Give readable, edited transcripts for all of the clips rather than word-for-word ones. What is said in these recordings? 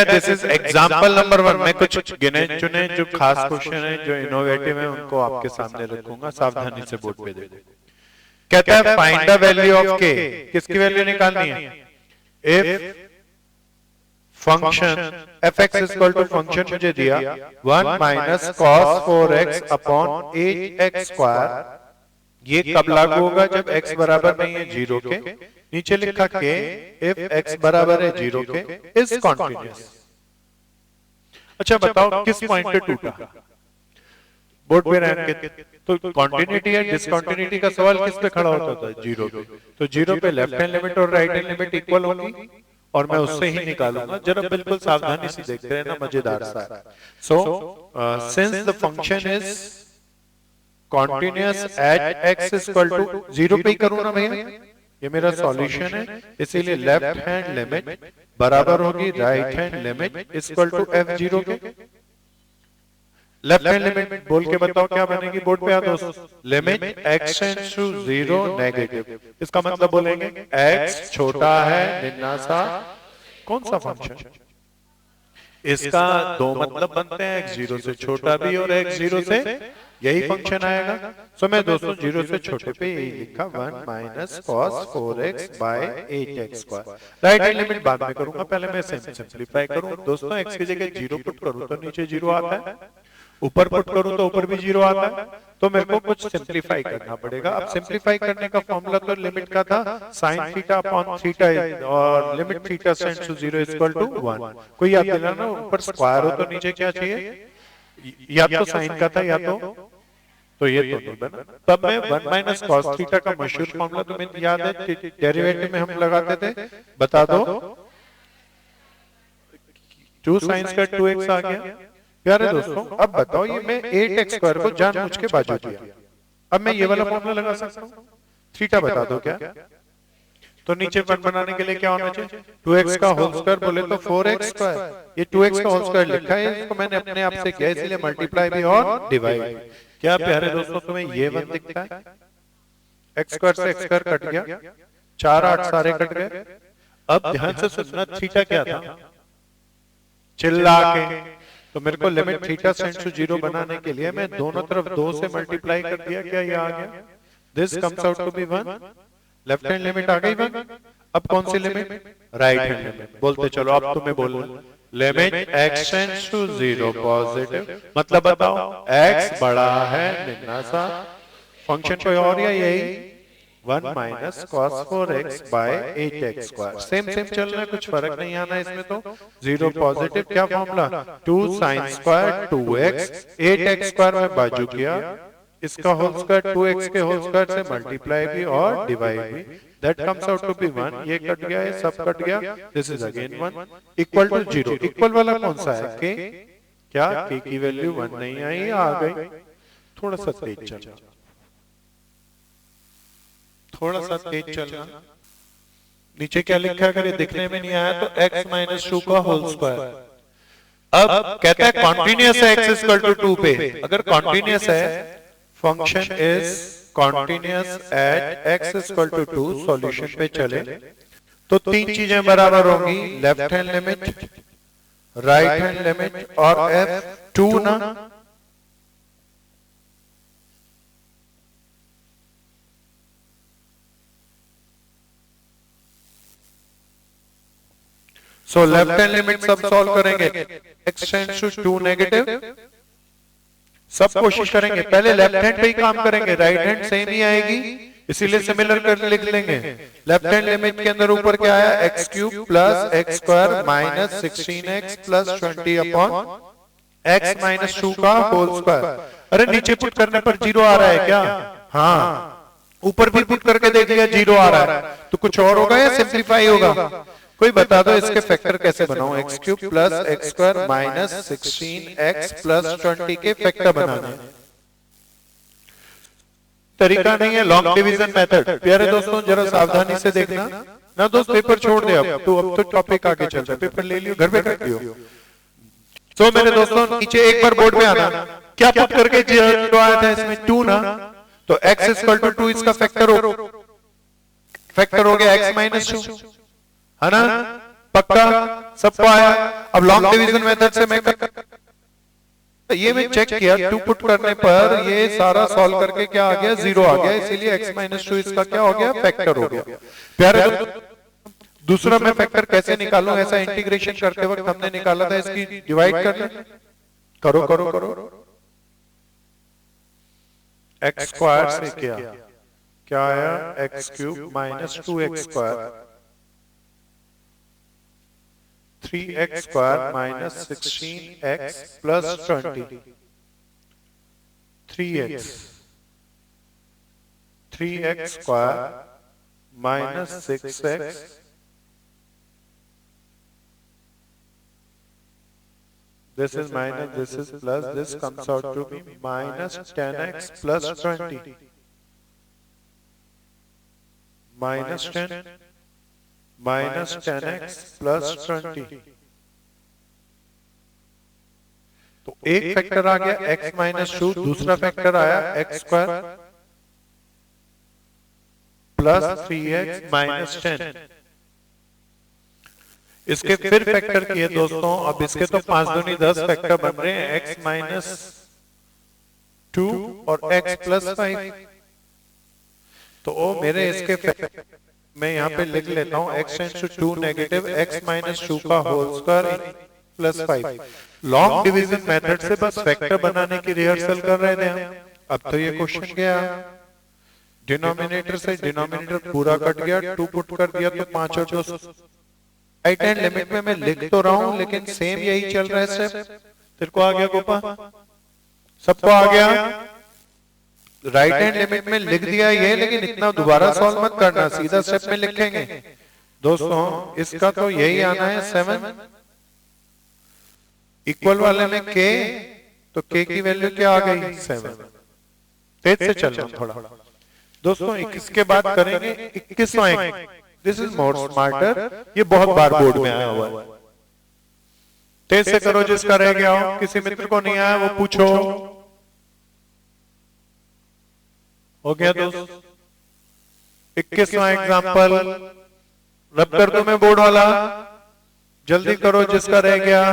This is example number 1। मैं कुछ गिने चुने जो खास क्वेश्चन है, जो इनोवेटिव है, उनको आपके सामने रखूंगा, सावधानी से बोर्ड पे देखो। कहता है फाइंड द वैल्यू ऑफ के। किसकी वैल्यू निकालनी है? If function F x equal to function मुझे दिया 1 minus cos 4x upon 8x square. ये कब लागू होगा? जब x बराबर नहीं है 0 के। नीचे लिखा के इफ x बराबर है 0 के इज कॉन्टिन्यूअस। अच्छा बताओ किस पॉइंट पे टूटा? बोर्ड पे रैंक के तो कॉन्टिन्यूटी या डिसकॉन्टिन्यूटी का सवाल किस पे खड़ा होता था? 0 पे। तो 0 पे लेफ्ट हैंड लिमिट और राइट हैंड लिमिट इक्वल होगी और मैं उससे ही निकालूंगा। जरा बिल्कुल सावधानी से देखते रहना, मजेदार सा। So since the function is continuous at x equal to 0 पे ही करूं ना भैया, ये मेरा सॉल्यूशन है, इसीलिए लेफ्ट हैंड लिमिट बराबर होगी right hand limit equal to f0 के। लेफ्ट हैंड लिमिट बोल के बताओ क्या बनेगी बोर्ड पे? दोस्त limit x tends to 0 negative. इसका मतलब बोलेंगे x छोटा है निन्नासा कौन सा फंक्शन? इसका दो मतलब बनते हैं, x 0 से छोटा भी और x 0 से यही फंक्शन आएगा। सो मैं दोस्तों 0 से छोटे पे यही लिखा 1 minus cos 4x by 8x square. Right hand limit बाद में करूंगा, पहले मैं सिंपलीफाई करूं। दोस्तों x की जगह 0 पुट करूं तो नीचे 0 आता है, ऊपर पुट करूं तो ऊपर भी 0 आता है। तो मेरे को कुछ सिंपलीफाई करना पड़ेगा। अब सिंपलीफाई करने का फॉर्मूला तो लिमिट का था sin थीटा अपॉन थीटा और limit theta tends to 0 equal to 1। कोई याद दिलाना, ऊपर स्क्वायर हो तो नीचे क्या चाहिए? या तो साइन का था या तो ये तो नहीं बना। तब मैं 1 माइनस कॉस थीटा का मशहूर फॉर्मूला तुम्हें याद है, डेरिवेटिव में हम लगाते थे, बता दो। 2 साइन स्क्वायर 2x आ गया। प्यारे दोस्तों अब बताओ, ये मैं 8x स्क्वायर को जानबूझ के बाजू दिया, अब मैं ये वाला फॉर्मूला लगा सकता हूं। थीटा बता दो क्या? तो नीचे 1 बनाने के लिए क्या होना चाहिए? 2x का होल स्क्वायर बोले तो 4x स्क्वायर। ये 2x का होल स्क्वायर लिखा है, इसको मैंने अपने आप से किया, इसलिए मल्टीप्लाई भी और डिवाइड। क्या प्यारे दोस्तों तुम्हें ये 1 दिखता है? x स्क्वायर से x स्क्वायर कट गया, 4 8 सारे कट गए। अब ध्यान से सुनना, थीटा क्या था? चिल्ला के। तो मेरे को लिमिट थीटा टेंड्स टू 0 बनाने के लिए मैं दोनों तरफ 2 से मल्टीप्लाई कर दिया। क्या ये आ गया? This comes out to be 1। Left hand limit आ गई 1। अब कौन सी लिमिट? Right hand limit. बोलते चलो, अब तुम्हें बोलना limit x tends to 0 positive. मतलब बताओ x बड़ा है निन्नासा फंक्शन कोई और या यही 1 minus cos 4x by 8x square. Same चलना है, कुछ फर्क नहीं आना इसमें। तो 0 पॉजिटिव, क्या formula? 2 sine square 2x 8x square में बाजू किया, इसका होल स्क्वायर 2x के होल स्क्वायर से मल्टीप्लाई भी और डिवाइड भी। That comes out to be 1। ये कट गया, ये सब कट गया, this is again 1 equal to 0। Equal वाला कौन सा है? के। क्या के की वैल्यू 1 नहीं आई, आ गई। थोड़ा सा तेज चलना, थोड़ा सा तेज चलना। नीचे क्या लिखा है? अगर ये दिखने में नहीं आया तो x माइनस 2 का होल स्क्वायर। अब कहता है कॉन्टिन्यूअस है x इक्वल टू 2 पे। अगर कॉन्टिन्यूअस है, function is continuous at x equal to 2, solution पे चले तो 3 चीजें बराबर होंगी, left hand limit, right hand limit और f2 ना। सो लेफ्ट हैंड लिमिट सब सॉल्व करेंगे, x टेंड्स टू 2 नेगेटिव, सब कोशिश करेंगे। पहले लेफ्ट हैंड पे ही काम करेंगे, राइट हैंड सेम ही आएगी, इसीलिए सिमिलर कर लिख लेंगे। लेफ्ट हैंड लिमिट के अंदर ऊपर क्या आया? x cube plus x square minus 16x plus 20 upon x minus 2 का होल स्क्वायर। अरे नीचे पुट करने पर 0 आ रहा है क्या? हाँ, ऊपर भी पुट करके देख लिया 0 आ रहा है, तो कुछ और होगा या सिंप्लीफाई होगा? कोई बता दो इसके फैक्टर कैसे बनाऊं? x cube plus x square minus 16x plus 20 के फैक्टर बनाने। तरीका नहीं है लॉन्ग डिवीजन मेथड। प्यारे दोस्तों जरा सावधानी से देखना ना। दोस्त पेपर छोड़ दे, अब तो टॉपिक आगे चल रहा है, पेपर ले लियो, घर पे कर लियो। तो मेरे दोस्तों नीचे एक बार बोर्ड पे आना, क्या पुट करके 0 आया था इसमें? 2 ना। तो x इक्वल टू 2 इसका फैक्टर हो गया x माइनस 2, है ना। पक्का सबको आया। अब लॉन्ग डिवीजन मेथड से मैं ये मैं चेक किया, 2 पुट करने पर ये सारा सॉल्व करके क्या आ गया, 0 आ गया, इसीलिए x-2 इसका क्या हो गया, फैक्टर हो गया। प्यारे दूसरा मैं फैक्टर कैसे निकालूं, ऐसा इंटीग्रेशन करते वक्त हमने निकाला था, इसकी डिवाइड करना, करो करो करो, x स्क्वायर से क्या आया, x cube minus 2x square, 3x square minus 16x plus 20, 3x square minus 6x this is minus, this is plus, this comes out to be minus 10x plus 20, minus 10 minus 10x plus 20। तो एक factor आ गया x minus 2, दूसरा factor आया x square plus 3x minus 10। इसके फिर factor किए दोस्तों, अब इसके तो 5 दूनी 10 फैक्टर बन रहे हैं, x माइनस 2 और x प्लस 5। तो ओ मेरे इसके फैक्टर मैं यहाँ पे लिख लेता हूँ, x tends to 2 negative x minus 2 का whole square plus 5। Long division method से बस फैक्टर बनाने की रिहर्सल कर रहे थे हम। अब तो ये क्वेश्चन गया, डिनोमिनेटर से डिनोमिनेटर पूरा कट गया, 2 पुट कर दिया तो 5 और 2। राइट हैंड लिमिट में मैं लिख तो रहा हूं, लेकिन सेम यही चल रहा है स्टेप। तेरे को आ गया गोपा, सबको आ गया, राइट हैंड लिमिट में लिख दिया ये, लेकिन इतना दोबारा सॉल्व मत करना, सीधा स्टेप में लिखेंगे दोस्तों। इसका तो यही आना है 7, इक्वल वाले में k, तो k की वैल्यू क्या आ गई 7। तेज से चल रहा थोड़ा दोस्तों। 21 के बाद करेंगे 21वां, दिस इज मोर स्मार्टर, ये बहुत बार बोर्ड में आया हुआ है। तेज से करो, जिसका रह गया हो, किसी मित्र को नहीं आया वो पूछो। हो गया दोस्त 21वां एग्जाम्पल, रब कर दो मैं बोर्ड वाला, जल्दी करो जिसका रह गया।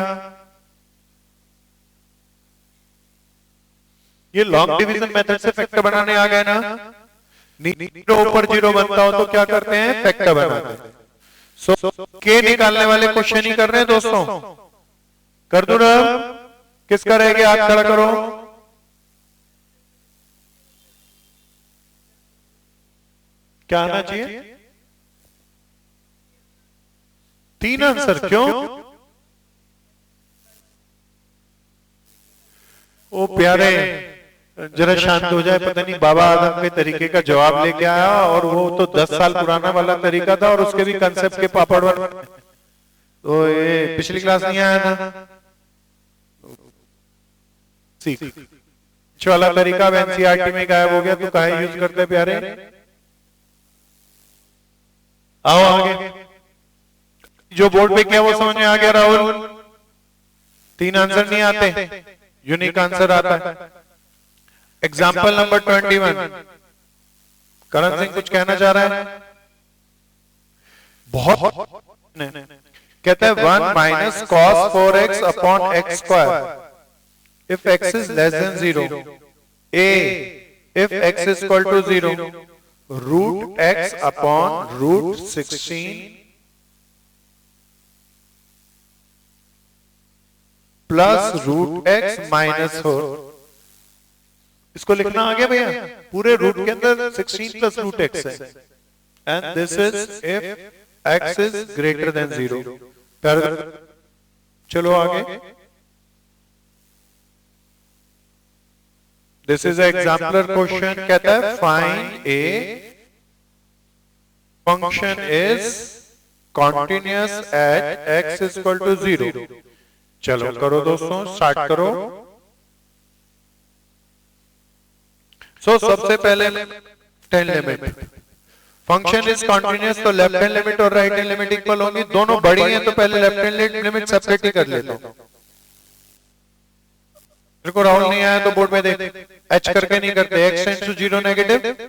ये लॉन्ग डिवीजन मेथड से फैक्टर बनाने आ गए ना, नीचे ऊपर 0 बनता हो तो क्या करते हैं, फैक्टर बनाते हैं। सो के निकालने वाले क्वेश्चन ही कर रहे हैं दोस्तों। कर दो रब, किसका रह गया हाथ खड़ा करो। क्या आना चाहिए, 3 आंसर, क्यों? ओ प्यारे जरा शांत हो जाए, पता नहीं बाबा आदम के तरीके का जवाब लेके आया, और वो तो 10 साल पुराना वाला तरीका था, और उसके भी कंसेप्ट के पापड़ बन। तो ये पिछली क्लास नहीं आया था, सीख वाला तरीका एनसीईआरटी में गायब हो गया, तो काहे यूज करते प्यारे। आओ आगे, जो बोर्ड पे किया वो समझ में आ गया राहुल। 3 आंसर नहीं आते, यूनिक आंसर आता है। एग्जाम्पल नंबर 21, करण सिंह कुछ कहना चाह रहा है, बहुत कहता है 1 minus cos 4x upon x square if x is less than 0, a if x is equal to 0, root x upon root 16 plus root x minus 4। इसको लिखना आ गया भैया, पूरे रूट के अंदर 16 प्लस रूट x है, and this is if x is greater than 0। चलो आगे, दिस इज एग्जाम्पलर क्वेश्चन, कहता है find a function is continuous at x is equal to 0। चलो करो दोस्तों, स्टार्ट करो। सबसे पहले left hand limit, function is continuous, तो लेफ्ट हैंड लिमिट और राइट हैंड लिमिट इक्वल होंगी, दोनों बड़ी हैं, तो पहले लेफ्ट हैंड लिमिट सेपरेट ही कर लेता हूं। मेरे को राहुल नहीं आया तो बोर्ड में देख, h करके नहीं करते, x टेंड्स टू 0 नेगेटिव,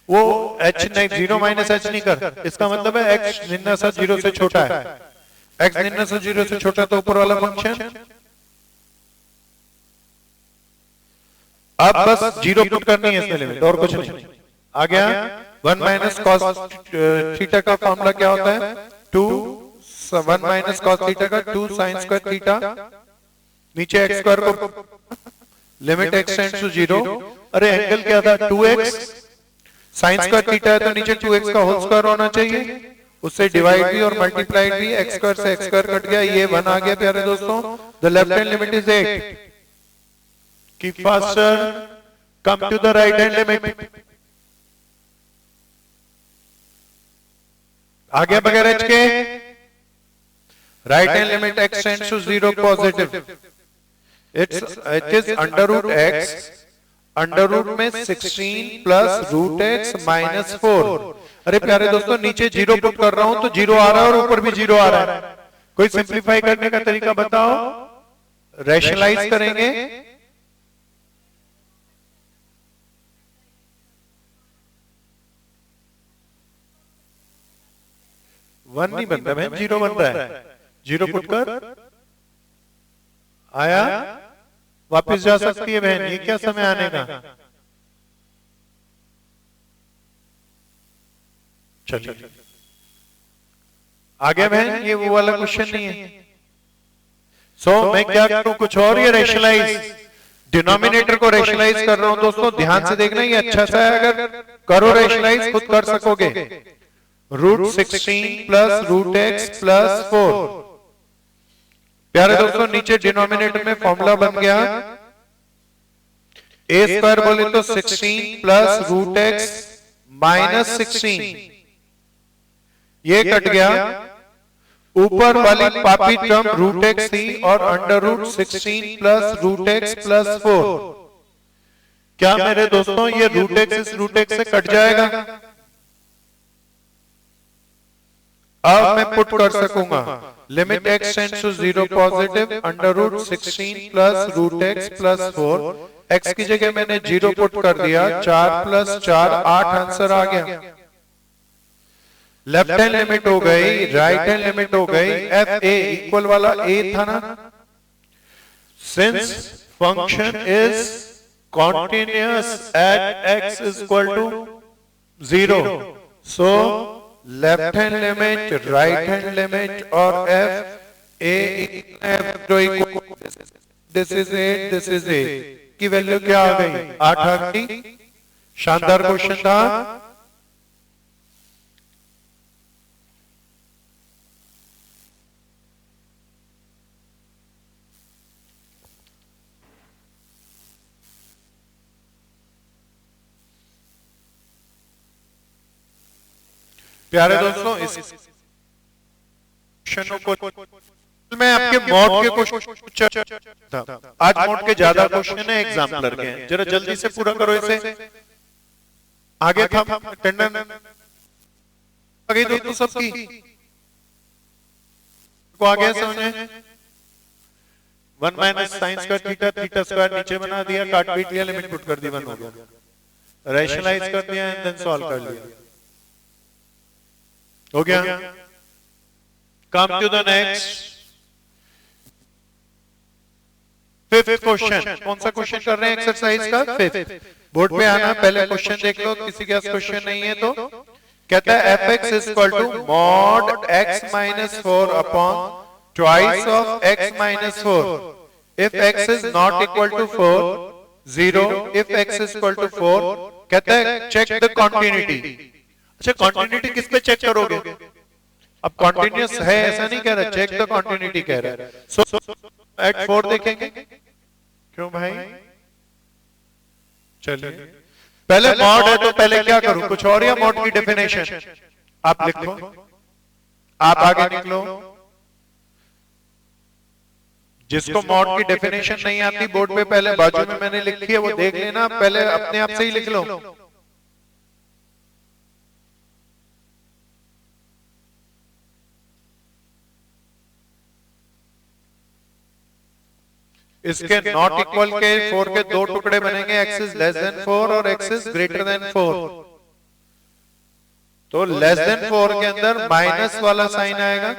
वो h नहीं, 0 माइनस h नहीं कर, इसका मतलब है x निन्ना सा 0 से छोटा है, x निम्न से 0 से छोटा तो ऊपर वाला फंक्शन। अब बस 0 पुट करनी है इसमें लिमिट, और कुछ नहीं। आ गया 1 माइनस कॉस थीटा का फॉर्मूला क्या होता है, 2 1 माइनस कॉस थीटा का 2 साइन स्क्वायर थीटा, नीचे x स्क्वायर को लिमिट x टेंड्स टू 0। अरे एंगल क्या था 2x, साइन स्क्वायर थीटा है तो नीचे 2x का होल स्क्वायर होना चाहिए, उससे डिवाइड भी और मल्टीप्लाइड भी, x स्क्वायर से x स्क्वायर कट गया, ये 1 आ गया प्यारे दोस्तों। The left hand limit is 8। Keep faster, come to the right hand limit. आ गया बगैर h के, right hand limit x tends to 0 positive, it is under root x, under root में 16 प्लस रूट x माइनस 4। अरे प्यारे दोस्तों नीचे 0 put कर रहा हूं तो 0 आ रहा है और ऊपर भी 0 आ रहा है। कोई सिंपलीफाई करने का तरीका बताओ, रैशनलाइज करेंगे। वन नहीं बनता बहन, 0 बन रहा है। 0 पुट कर आया, वापस जा सकती है बहन, ये क्या समय आने का। चलिए आगे बहन, ये वो वाला क्वेश्चन नहीं है। मैं क्या करूं, कुछ और ये रैशनलाइज, डिनोमिनेटर को रैशनलाइज कर रहा हूं दोस्तों, ध्यान से देखना, ये अच्छा सा है, अगर करो रैशनलाइज खुद कर सकोगे। Root 16 plus root x plus 4। प्यारे दोस्तों नीचे डिनोमिनेटर में फॉर्मूला बन गया, a स्क्वायर बोले तो 16 प्लस रूट x माइनस 16, ये कट गया। ऊपर वाली पापी टर्म रूट x थी और under root 16 plus root x plus 4। क्या मेरे दोस्तों ये रूट x इस रूट x से कट जाएगा? अब मैं पुट कर सकूंगा limit x tends to 0 positive, under root 16 plus root x plus 4। x की जगह मैंने 0 पुट कर दिया, 4 प्लस 4 8 आंसर आ गया। लेफ्ट हैंड लिमिट हो गई, राइट हैंड लिमिट हो गई, एफ ए इक्वल वाला a था ना। Since function is continuous at x is equal to 0, so left hand limit, right hand limit और एफ ए एफ जो equal this is 8 this is 8 की value क्या आ गई, 8 आ गई। शानदार क्वेश्चन था। प्यारे दोस्तों इस क्वेश्चनों को मैं आपके मॉड के क्वेश्चन, आज मॉड के ज्यादा क्वेश्चन है, एग्जाम्पलर के हैं, जरा जल्दी से पूरा करो इसे। आगे था अटेंडेंस आगे दोस्तों सबकी को आ गया समझ। 1 minus sine square theta, theta square नीचे बना दिया, काट पीट लिया, लिमिट पुट कर दी, 1 हो गया, रैशनलाइज कर दिया एंड देन सॉल्व कर लिया, हो गया। Come to the next fifth question. कौन सा क्वेश्चन कर रहे हैं एक्सरसाइज का? फिफ्थ। बोर्ड पे आना, पहले क्वेश्चन देख लो, किसी के पास क्वेश्चन नहीं है तो। कहता है f x is equal to mod x minus 4 upon twice of x minus 4 if x is not equal to 4, 0 if x is equal to 4। कहता है चेक द कॉन्टिन्यूटी। अच्छा कॉन्टिन्यूटी किस पे चेक करोगे? अब कॉन्टिन्यूअस है ऐसा नहीं कह रहा, चेक द कॉन्टिन्यूटी कह रहा है। सो एट 4 देखेंगे, क्यों भाई? चलिए पहले मॉड है तो पहले क्या करूं, कुछ और या मॉड की डेफिनेशन आप लिख लो, आप आगे निकलो। जिसको मॉड की डेफिनेशन नहीं आती बोर्ड पे पहले बाजू में मैंने लिखी है वो देख लेना, पहले अपने आप से ही लिख लो। इसके नॉट इक्वल के 4 के 2 टुकड़े बनेंगे, x इज लेस देन 4 और x इज ग्रेटर देन 4। तो लेस देन 4 के अंदर माइनस वाला साइन आएगा,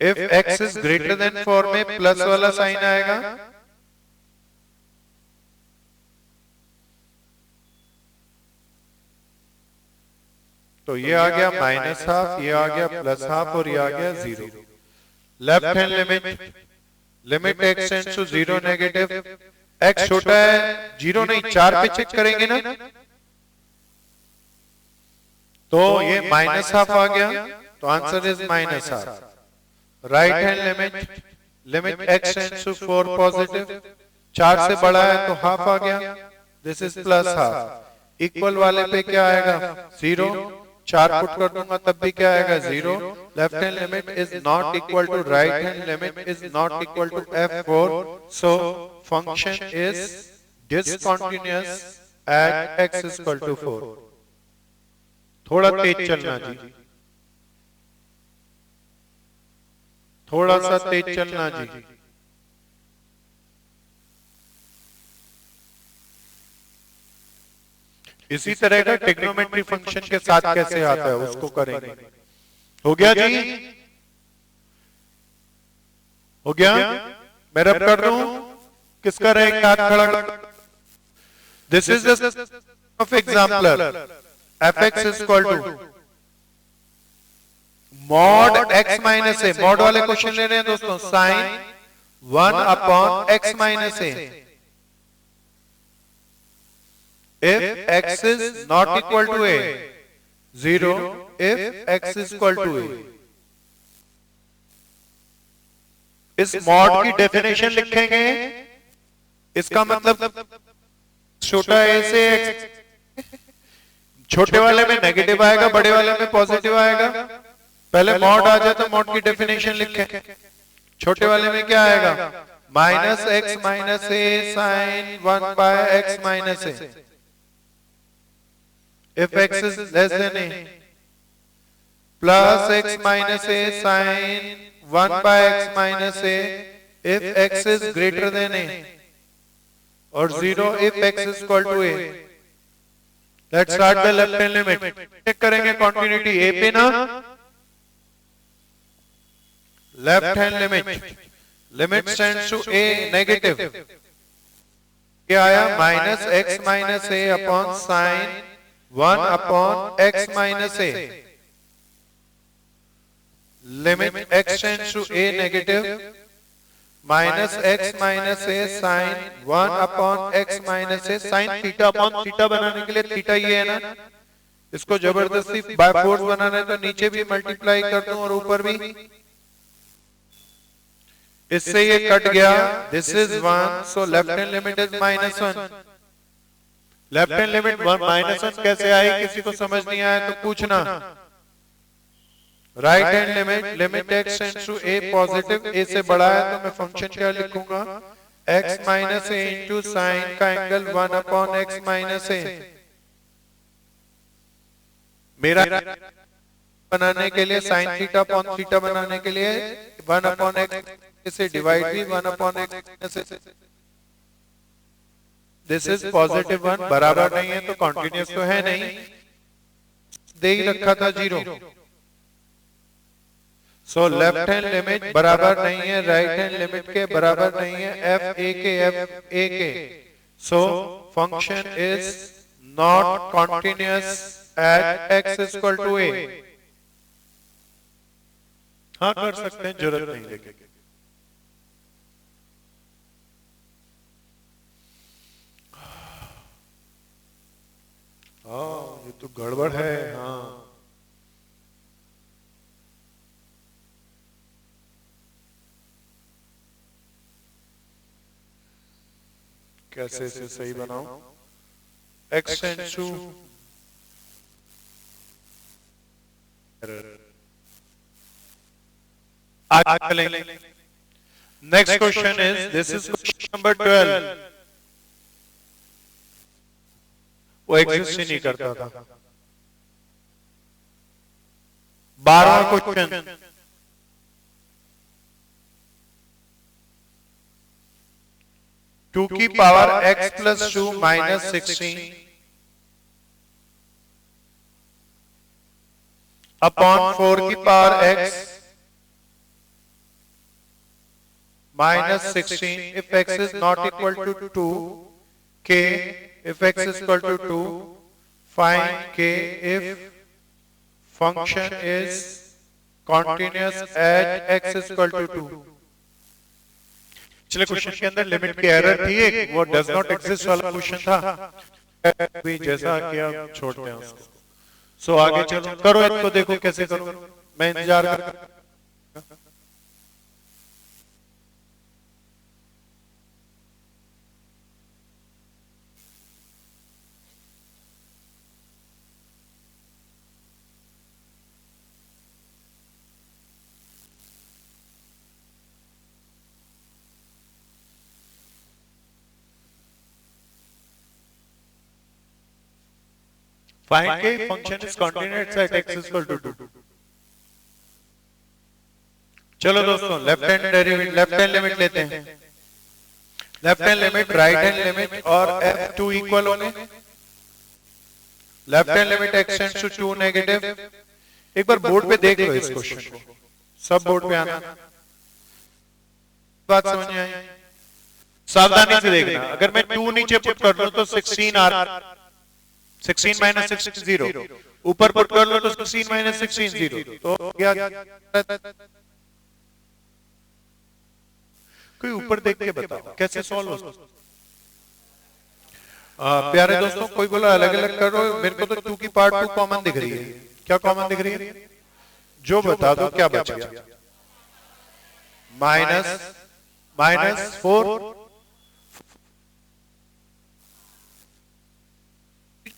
if x is greater then 4 में प्लस वाला साइन आएगा, तो ये आ गया माइनस हाफ, ये आ गया प्लस हाफ और ये आ गया 0। Left hand limit, limit x tends to 0 negative, x छोटा है 0 नहीं 4 पे चेक करेंगे ना, तो ये माइनस हाफ आ गया, तो answer is minus half. Right hand limit, limit x tends to 4 positive, 4 से बड़ा है तो हाफ आ गया, this is plus half. Equal वाले पे क्या आएगा 0, 4 पुट कर दूंगा तब भी क्या आएगा 0। Left hand limit is not equal to right hand limit is not equal to f4, so function is discontinuous at x is equal to 4। थोड़ा तेज चलना जी, थोड़ा सा तेज चलना जी। इसी तरह का ट्रिग्नोमेट्री फंक्शन के साथ कैसे आता है उसको करेंगे। हो गया जी, हो गया, मैं रब कर दूं, किसका रहेगा हाथ खड़ा। This is the of exemplar, fx is equal to mod x minus a, mod वाले क्वेश्चन ले रहे हैं दोस्तों, sine 1 upon x minus a. If x is not equal to a, 0, if x is equal to a। इस mod की definition लिखेंगे, इसका मतलब छोटा a से x, छोटे वाले में नेगेटिव आएगा, बड़े वाले में पॉजिटिव आएगा। पहले मॉड आ जाए तो मॉड की डेफिनेशन लिखें। छोटे वाले में क्या आएगा, minus x minus a sine 1 by x minus a. If x is less than a, plus x minus a sin 1 by x minus a if x is greater than a, or 0 if x is equal to a। Let's start the left hand limit. Check करेंगे continuity a पे ना, left hand limit, limit tends to a negative, क्या आया minus x minus a upon sin 1 upon x minus a, limit x tends to a negative, minus x minus a sin 1 upon x minus a, sin theta upon theta बनाने के लिए theta ये है ना, इसको जबरदस्ती बाय फोर्स बनाना है तो नीचे भी मल्टीप्लाई कर दूं और ऊपर भी, इससे ये कट गया, this is 1, so left hand limit is -1। Left hand limit -1 कैसे आई, किसी को समझ नहीं आया तो पूछना। Right hand limit, limit x tends to a positive, a से बड़ा है तो मैं फंक्शन क्या लिखूंगा, x minus a into sine का angle 1 upon x minus a। मेरा बनाने के लिए साइन थीटा अपॉन थीटा बनाने के लिए 1 अपॉन x से डिवाइड भी 1 upon x minus a। This is positive 1, बराबर नहीं है तो कॉन्टिन्यूस तो है नहीं, दे ही रखा था 0। सो लेफ्ट हैंड लिमिट बराबर नहीं है राइट हैंड लिमिट के, बराबर नहीं है f a के। So function is not continuous at x is equal to a। हाँ कर सकते हैं, जरूरत नहीं लेकिन ये तो गड़बड़ है। हाँ कैसे इसे सही बनाऊं, x टेंड्स टू आगे चलेंगे। Next question is, this is question number 12। वो एग्जिस्ट ही नहीं करता था। 12वां क्वेश्चन, टू की power x plus 2 minus 16 upon 4 की power x minus 16 if x is not equal to 2, k if x is equal to 2, find k if function is continuous at x is equal to 2. पिछले question के अंदर limit की error थी एक, वो does not exist वाला question था, भी जैसा किया छोड़ते हैं उसको। सो आगे चलो, करो इसको, देखो कैसे करो, मैं इंतजार कर। Find k function is continuous at x is equal to 2. चलो दोस्तों, left hand derivative, left hand limit लेते हैं। Left hand limit, right hand limit और f2 इक्वल होंगे। Left hand limit x tends to 2 negative. एक बार board पे देख लो इस क्वेश्चन को, सब बोर्ड पे आना, बात समझ में आई? सावधानी से देखना, अगर मैं 2 नीचे पुट कर लूं तो 16 16 माइनस 16 0, ऊपर पुट कर लो तो 16 माइनस 16 0, तो क्या कोई ऊपर देख के बताओ कैसे सॉल्व हो? प्यारे दोस्तों, कोई बोला अलग अलग करो, मेरे को तो 2 की पार्ट 2 कॉमन दिख रही है। क्या कॉमन दिख रही है? जो बता दो क्या बच गया? माइनस 4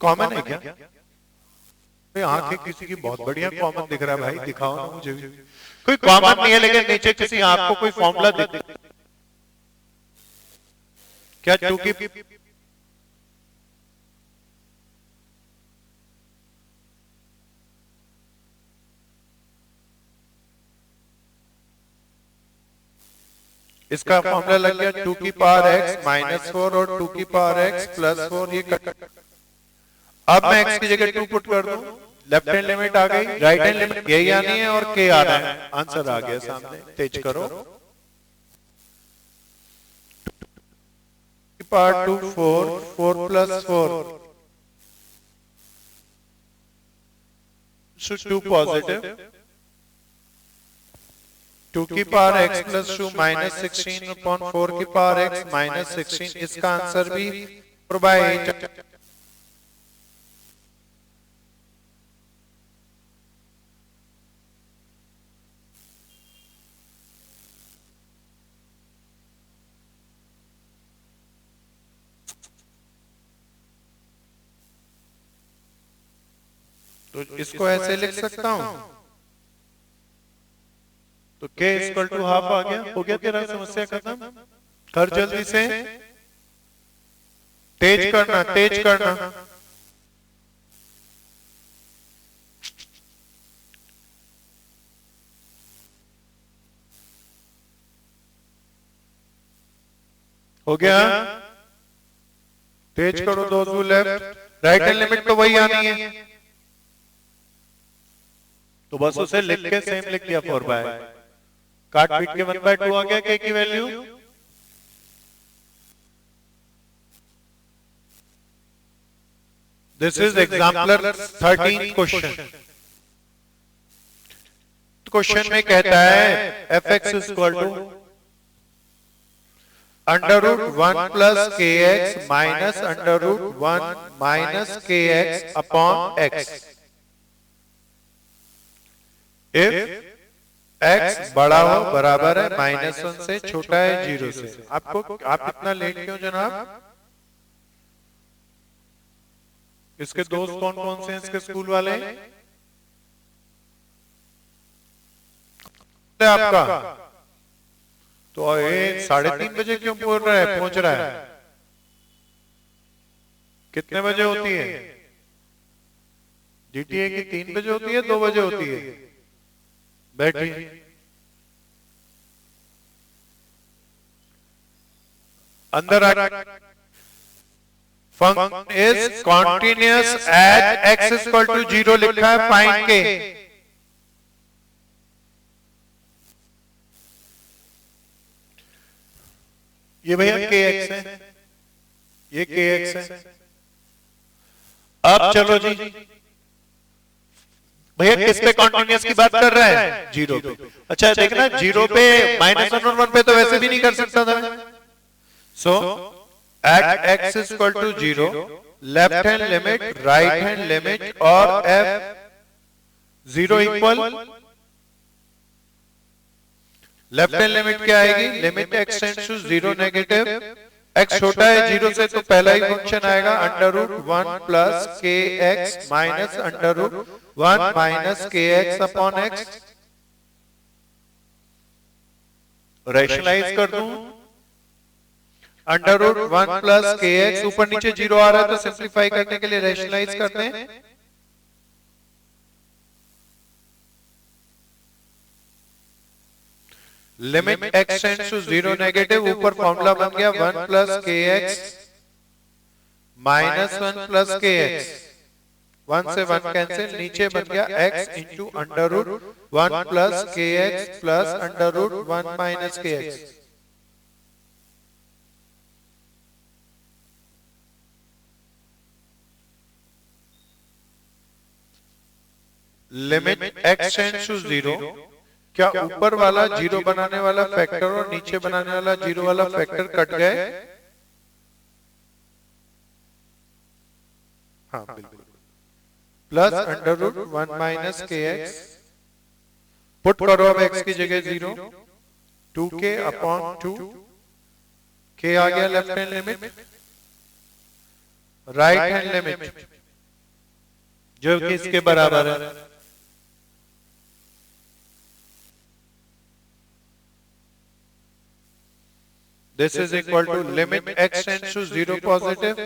कॉमन है क्या? आंखें किसी की बहुत बढ़िया कॉमन दिख रहा है भाई, दिखाओ ना मुझे भी। कोई कॉमन नहीं है, लेकिन नीचे किसी आपको कोई फॉर्मूला दे दे। क्या 2 की इसका फॉर्मूला लग गया 2 की पावर x माइनस 4 और 2 की पावर x प्लस 4। ये अब मैं x की जगह 2 पुट कर दूं, लेफ्ट हैंड लिमिट आ गई, राइट हैंड लिमिट यही आनी है और k आ रहा है, आंसर आ गया सामने। तेज करो, पार्ट 2 4 प्लस 4 2 पॉजिटिव, 2 की power x plus 2 minus 16 upon 4 की पावर x माइनस 16। इसका आंसर भी 4/8। तो इसको ऐसे लिख सकता हूं, तो k इक्वल टू हाफ आ गया। हो गया तेरा समस्या खत्म? कर जल्दी से, तेज करना, तेज करना। हो गया, तेज करो। दोस्तों लेफ्ट राइट हैंड लिमिट तो वही आनी है, तो बस उसे लिख के सेम लिख दिया 4/, काट पीट के 1/2 आ गया k की वैल्यू। This is exemplar 13 question. Question में कहता है fx is equal to √1 plus kx minus √1 minus kx upon x। If x बड़ा हो बराबर है -1 से, छोटा है 0 से। आपको आप इतना लेट क्यों जनाब? इसके दोस्त कौन कौन से हैं इसके स्कूल वाले? आपका तो ये 3:30 बजे क्यों बोल रहा है, पहुंच रहा है? कितने बजे होती है जीटीए की? 3 बजे होती है, 2 बजे होती है? बैठी अंदर आ। Function is continuous at x equal to 0 लिखा है, फाइंड के। ये भैया के एक्स है, ये के एक्स है। अब चलो जी भैया किस पे कॉन्टिन्यूअस की बात कर रहा है? जीरो पे। अच्छा देखना जीरो पे माइनस वन और वन पे तो वैसे भी नहीं कर सकता था। So at x is equal to zero, left hand limit, right hand limit और F zero equal, left hand limit क्या आएगी? Limit X tends to zero negative, X छोटा है जीरो से तो पहला ही फंक्शन आएगा under root one plus K X minus under root one minus के एक्स अपॉन एक्स। रैशनलाइज कर दूं, under root one plus K X, ऊपर नीचे जीरो आ रहा है तो सिंप्लीफाई करने के लिए रैशनलाइज करते हैं। Limit X tends to zero negative, ऊपर फॉर्मूला बन गया one plus K X minus one plus K X, one से वन कैंसिल, नीचे बन गया X into under root one plus K X plus under root one minus के X. Limit X tends to zero, क्या ऊपर वाला zero बनाने वाला फैक्टर और नीचे बनाने वाला जीरो वाला फैक्टर कट गए? हाँ बिल्कुल। Plus under root one minus के एक्स, पुट करो अब एक्स की जगह zero, two k upon two, k आ गया left hand limit, right hand limit जो कि इसके बराबर है, this is equal to limit x tends to zero positive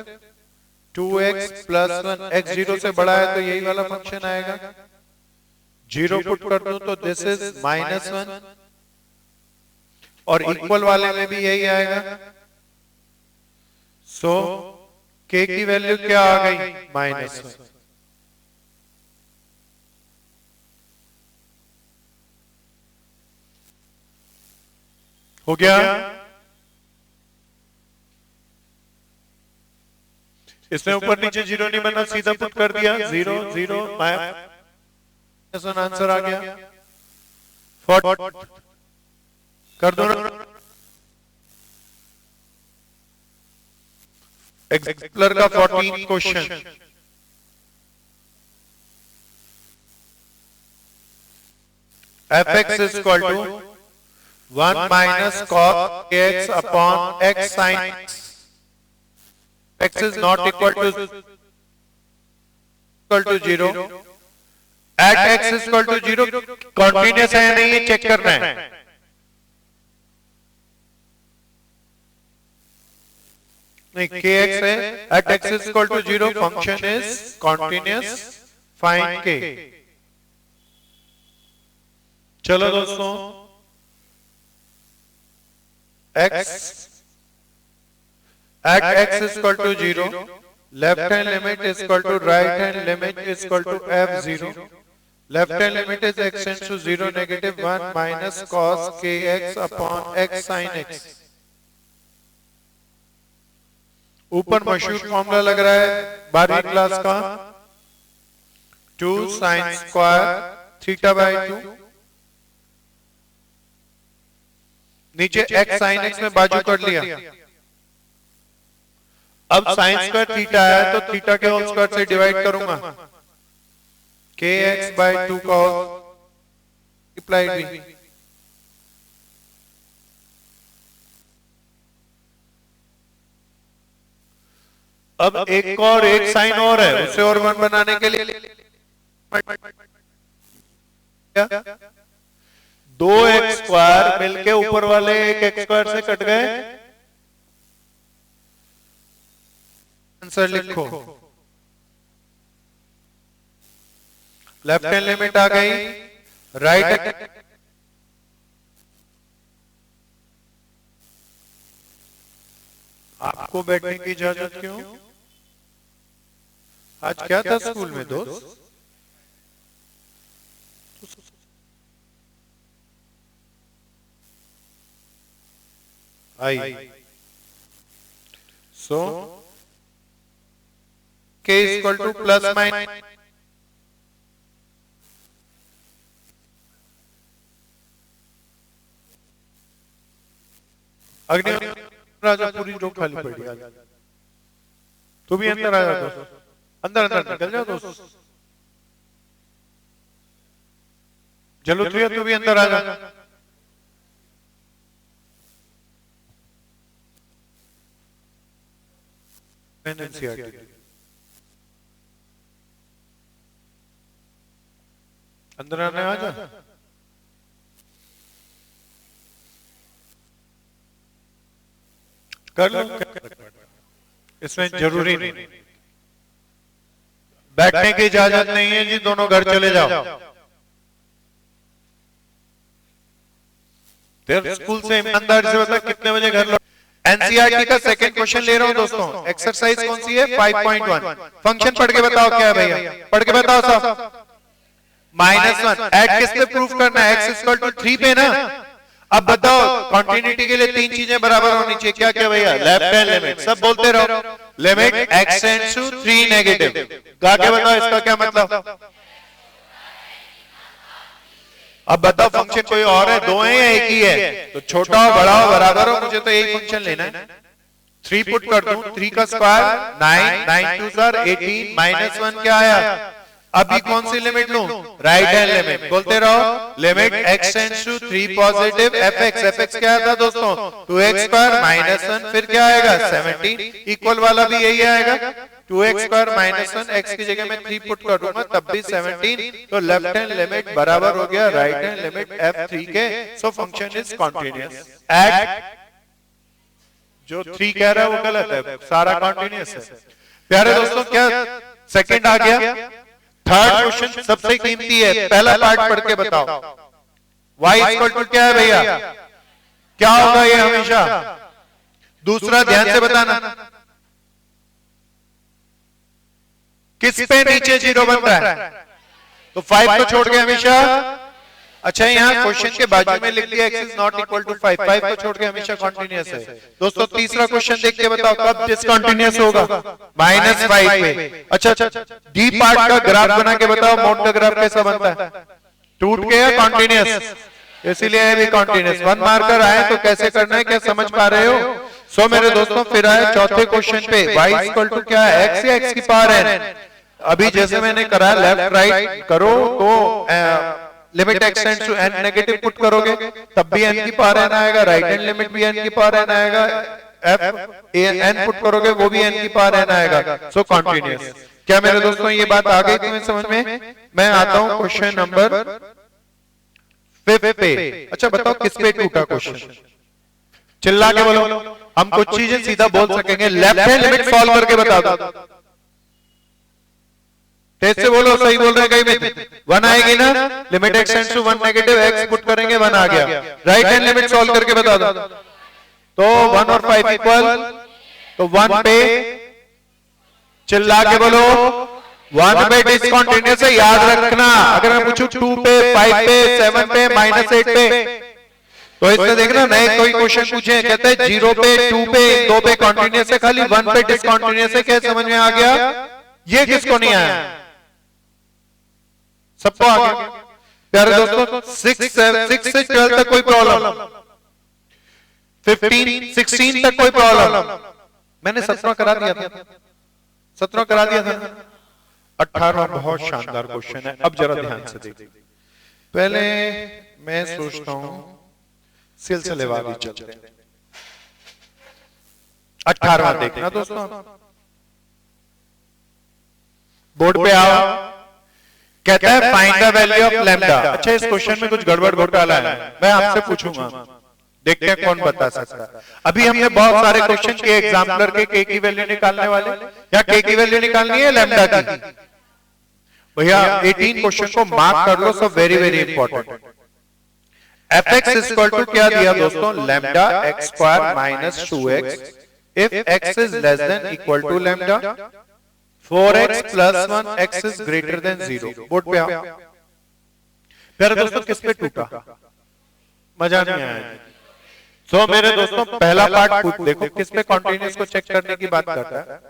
2x plus 1, x zero से बड़ा है तो यही वाला फंक्शन आएगा, जीरो पुट कर दूं तो दिस इज माइनस वन, और इक्वल वाले में भी यही आएगा। सो k की वैल्यू क्या आ गई? Minus one. हो गया? इसने ऊपर नीचे जीरो नहीं बना, सीधा पुट कर दिया जीरो जीरो, आंसर आ गया 40 कर दो ना। एग्जाम्पलर का 14 question, fx is equal to 1 minus cos x upon x sin x. X is not equal to 0. At x is equal to 0, continuous है या नहीं ये चेक करना है। नहीं, kx है, at x is equal to 0, function is continuous, find k। चलो दोस्तों, x at x is equal to 0, left hand limit is equal to right hand limit is equal to f0, left hand limit is x tends to 0 negative 1 minus cos kx upon x sin x। ऊपर मशहूर formula लग रहा है 12वीं class का, 2 sin square theta by 2, नीचे x sin x में बाजू कर लिया, अब साइन स्क्वायर थीटा है तो थीटा के होल स्क्वायर से डिवाइड करूंगा, kx बाई 2 का होल मल्टीप्लाइड भी। अब एक और एक साइन और है, उसे और वन बनाने के लिए दो एक्स स्क्वायर मिलके ऊपर वाले एक एक्स स्क्वायर से कट गए, आंसर लिखो। लेफ्ट हैंड लिमिट आ गई, राइट आपको बैठने की इजाजत क्यों? आज क्या था स्कूल में दोस्त? आई सो k equal two plus minus अग्नि राजा पूरी रो खाली पड़ी आज। तू भी अंदर आ जा दोस्त, अंदर अंदर निकल जा दोस्त, चलो तू भी अंदर आ जा। अंदर आने आ जा। कर लो, इसमें जरूरी नहीं, बैठने की इजाजत नहीं है जी, दोनों घर चले जाओ। फिर स्कूल से ईमानदारी से बता कितने बजे घर लौट। एनसीईआरटी का सेकंड क्वेश्चन ले रहा हूं दोस्तों, एक्सरसाइज कौन सी है 5.1। फंक्शन पढ़ के बताओ क्या है भैया, पढ़ के बताओ साहब। -1 ऐड किस पे प्रूफ करना है, x इक्वल टू 3 पे ना। अब बताओ कंटिन्यूटी के लिए तीन चीजें बराबर होनी चाहिए, क्या क्या भैया, लेफ्ट हैंड लिमिट, सब बोलते रहो, limit x tends to 3 negative. गा के बताओ इसका क्या मतलब। अब बताओ फंक्शन कोई और है, दो है या एक ही है, तो छोटा हो बड़ा हो बराबर हो, मुझे तो यही फंक्शन लेना है। 3 पुट कर दूं, 3 का स्क्वायर 9, 9 2 18, -1 क्या आया। अभी कौन सी लिमिट लूं, राइट हैंड लिमिट, बोलते रहो, limit x tends to 3 positive fx, fx क्या था दोस्तों 2x स्क्वायर -1, फिर क्या आएगा 17, इक्वल वाला भी यही आएगा 2x स्क्वायर -1, x की जगह मैं 3 पुट कर दूंगा तब भी 17, तो लेफ्ट हैंड लिमिट बराबर हो गया राइट हैंड लिमिट f3 के। So function is continuous. At जो 3 कह रहा है वो गलत है, सारा कॉन्टिन्यूअस है। प्यारे दोस्तों क्या सेकंड आ गया। थर्ड क्वेश्चन सबसे कीमती है, पहला पार्ट पढ़ के बताओ। y इक्वल टू क्या है भैया, क्या होगा ये हमेशा। दूसरा ध्यान से बताना, किस पे नीचे 0 बन रहा है, तो 5 को छोड़ के हमेशा। अच्छा यहाँ क्वेश्चन के बाजू में लिख दिया x is not equal to 5, 5 को छोड़ के हमेशा कॉन्टिन्यूअस है। दोस्तों तीसरा क्वेश्चन देख के बताओ कब डिसकंटिन्यूअस होगा, -5 पे। अच्छा डी पार्ट का ग्राफ बना के बताओ, मोड का ग्राफ कैसा बनता है, टूट के या कॉन्टिन्यूअस, इसीलिए ये भी कॉन्टिन्यूअस। 1 मार्कर आए तो कैसे करना है, क्या समझ पा रहे हो। सो मेरे दोस्तों फिर आए चौथे क्वेश्चन पे, y इक्वल टू क्या है, x या x की पावर n। अभी जैसे मैंने करा लेफ्ट राइट करो तो limit x tends to n negative put करोगे तब भी n की पावर n आएगा, राइट हैंड लिमिट भी n की पावर n आएगा, f n पुट करोगे वो भी n की पावर n आएगा। So continuous. क्या मेरे दोस्तों ये बात आ गई तुम्हें समझ में। मैं आता हूं क्वेश्चन नंबर 5 पे। अच्छा बताओ किस पे टूटा क्वेश्चन, चिल्ला के बोलो, हम कुछ चीजें सीधा बोल सकेंगे। लेफ्ट हैंड लिमिट सॉल्व करके बता दो, तेज से बोलो, सही बोल रहे हैं कहीं में 1 आएगी ना, limit x tends to 1 negative, x put करेंगे 1 आ गया। राइट हैंड लिमिट सॉल्व करके बता दो, तो 1 और 5 इक्वल, तो 1 पे चिल्ला के बोलो 1 पे डिसकंटिन्यूअस है, याद रखना। अगर मैं पूछूं 2 पे 5 पे 7 पे -8 पे, तो इसमें देखना नए कोई क्वेश्चन पूछे कहते हैं 0 पे 2 पे 2 पे कॉन्टिन्यूअस है, खाली 1 पे डिसकंटिन्यूअस है, क्या समझ में आ गया। ये किसको नहीं आया, सबको आ गया। प्यारे दोस्तों 6 से 12 तक कोई प्रॉब्लम, 15 16 तक कोई प्रॉब्लम, मैंने 17 करा दिया था, 17 करा दिया था। 18 बहुत शानदार क्वेश्चन है, अब जरा ध्यान से देखिए। पहले मैं सोचता हूं सिलसिलेवार ही चलते हैं। 18वां देखना दोस्तों, बोर्ड पे आओ। कहता है find the value of lambda. अच्छा इस क्वेश्चन में कुछ गड़बड़ घोटाला है, मैं आपसे पूछूंगा, देखते हैं कौन बता सकता है। अभी हमने बहुत सारे क्वेश्चन के एग्जाम्पलर के k की वैल्यू निकालने वाले, या k की वैल्यू निकालनी है लैम्डा की। भैया 18 क्वेश्चन को मार्क कर लो, सब very very important. fx equal to क्या दिया दोस्तों, lambda x square minus 2x if x is less than equal to lambda, 4x plus 1 x is greater than 0। Board पे आओ। प्यारे दोस्तों किस पे टूटा, मजा नहीं आया। सो मेरे दोस्तों पहला पार्ट देखो किस पे कॉन्टिन्यूस को चेक करने की बात करता है।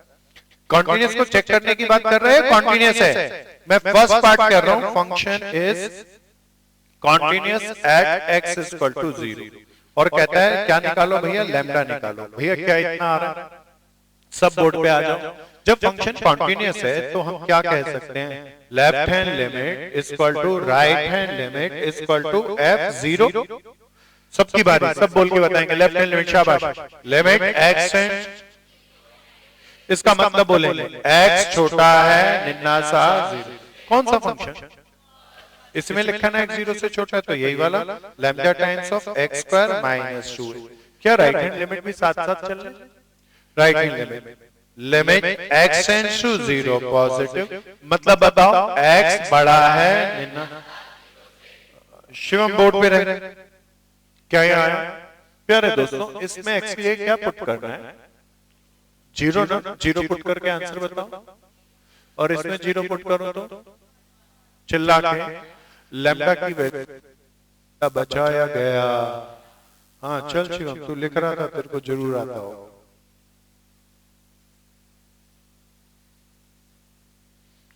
कॉन्टिन्यूस को चेक करने की बात कर रहे हैं, कॉन्टिन्यूस है। मैं फर्स्ट पार्ट कर रहा हूं, function is continuous at x is equal to 0 और कहता है क्या निकालो भैया, लैम्डा निकालो। भैया क्या इतना आ रहा है, सब बोर्ड पे आ जाओ। जब फंक्शन कॉन्टिन्यूस है तो हम क्या कह सकते हैं, left hand limit is equal to right hand limit is equal to f0। सबकी बारी, सब बोल के बताएंगे लेफ्ट हैंड लिमिट, शाबाश। लिमिट x एंड, इसका मतलब बोलेंगे x छोटा है निन्नासा 0। कौन सा फंक्शन इसमें लिखा ना x 0 से छोटा है, तो यही वाला lambda times of x square minus 2। क्या राइट हैंड लिमिट भी साथ साथ चल रही है, right hand limit limit x tends to 0 positive, मतलब बताओ x बड़ा है निन्ना। शिवम बोर्ड पे रहे, क्या यहाँ आया प्यारे दोस्तों, इसमें x के लिए क्या पुट करना है, 0 ना, 0 पुट करके आंसर बताओ। और इसमें 0 पुट करो तो चिल्ला के लैम्डा की वैल्यू बचाया गया। हाँ चल शिवम, तू लिख रहा था, तेरे को जरूर आता हो।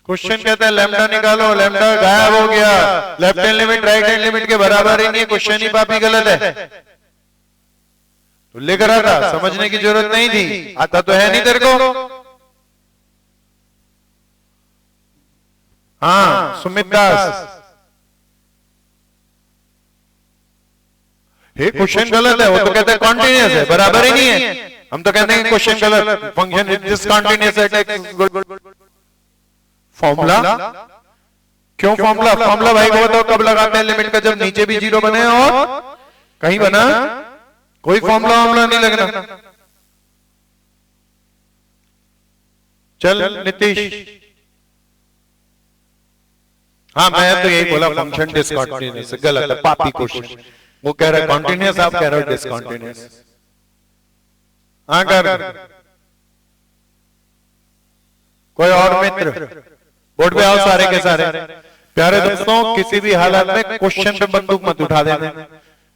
क्वेश्चन कहता है लैम्डा निकालो, लैम्डा गायब हो गया। Left hand limit right hand limit के बराबर ही नहीं है, क्वेश्चन ही पापी गलत है। तो लिख रहा था, समझने की जरूरत नहीं थी, आता तो है नहीं तेरे को। हाँ सुमित दास, ये क्वेश्चन गलत है, वो तो कहते हैं कॉन्टिन्यूस है, बराबर ही नहीं है। हम तो कहते हैं क्वेश्चन गलत, function is discontinuous at x. Formula क्यों, फॉर्मूला फॉर्मूला भाई को बताओ कब लगाते हैं लिमिट का, जब नीचे भी 0 बने और कहीं बना, कोई फॉर्मूला नहीं लगना। चल नीतीश, हाँ मैं तो यही बोला फंक्शन डिसकंटीन्यूअस, गलत है, पापी क्वेश्चन। वो कह रहा है कॉन्टिन्यूअस, आप कह रहे हो डिसकंटीन्यूअस। हाँ कर, कोई और मित्र बोर्ड पे आओ, सारे के सारे। प्यारे दोस्तों किसी भी हालत में क्वेश्चन पे बंदूक मत उठा देना।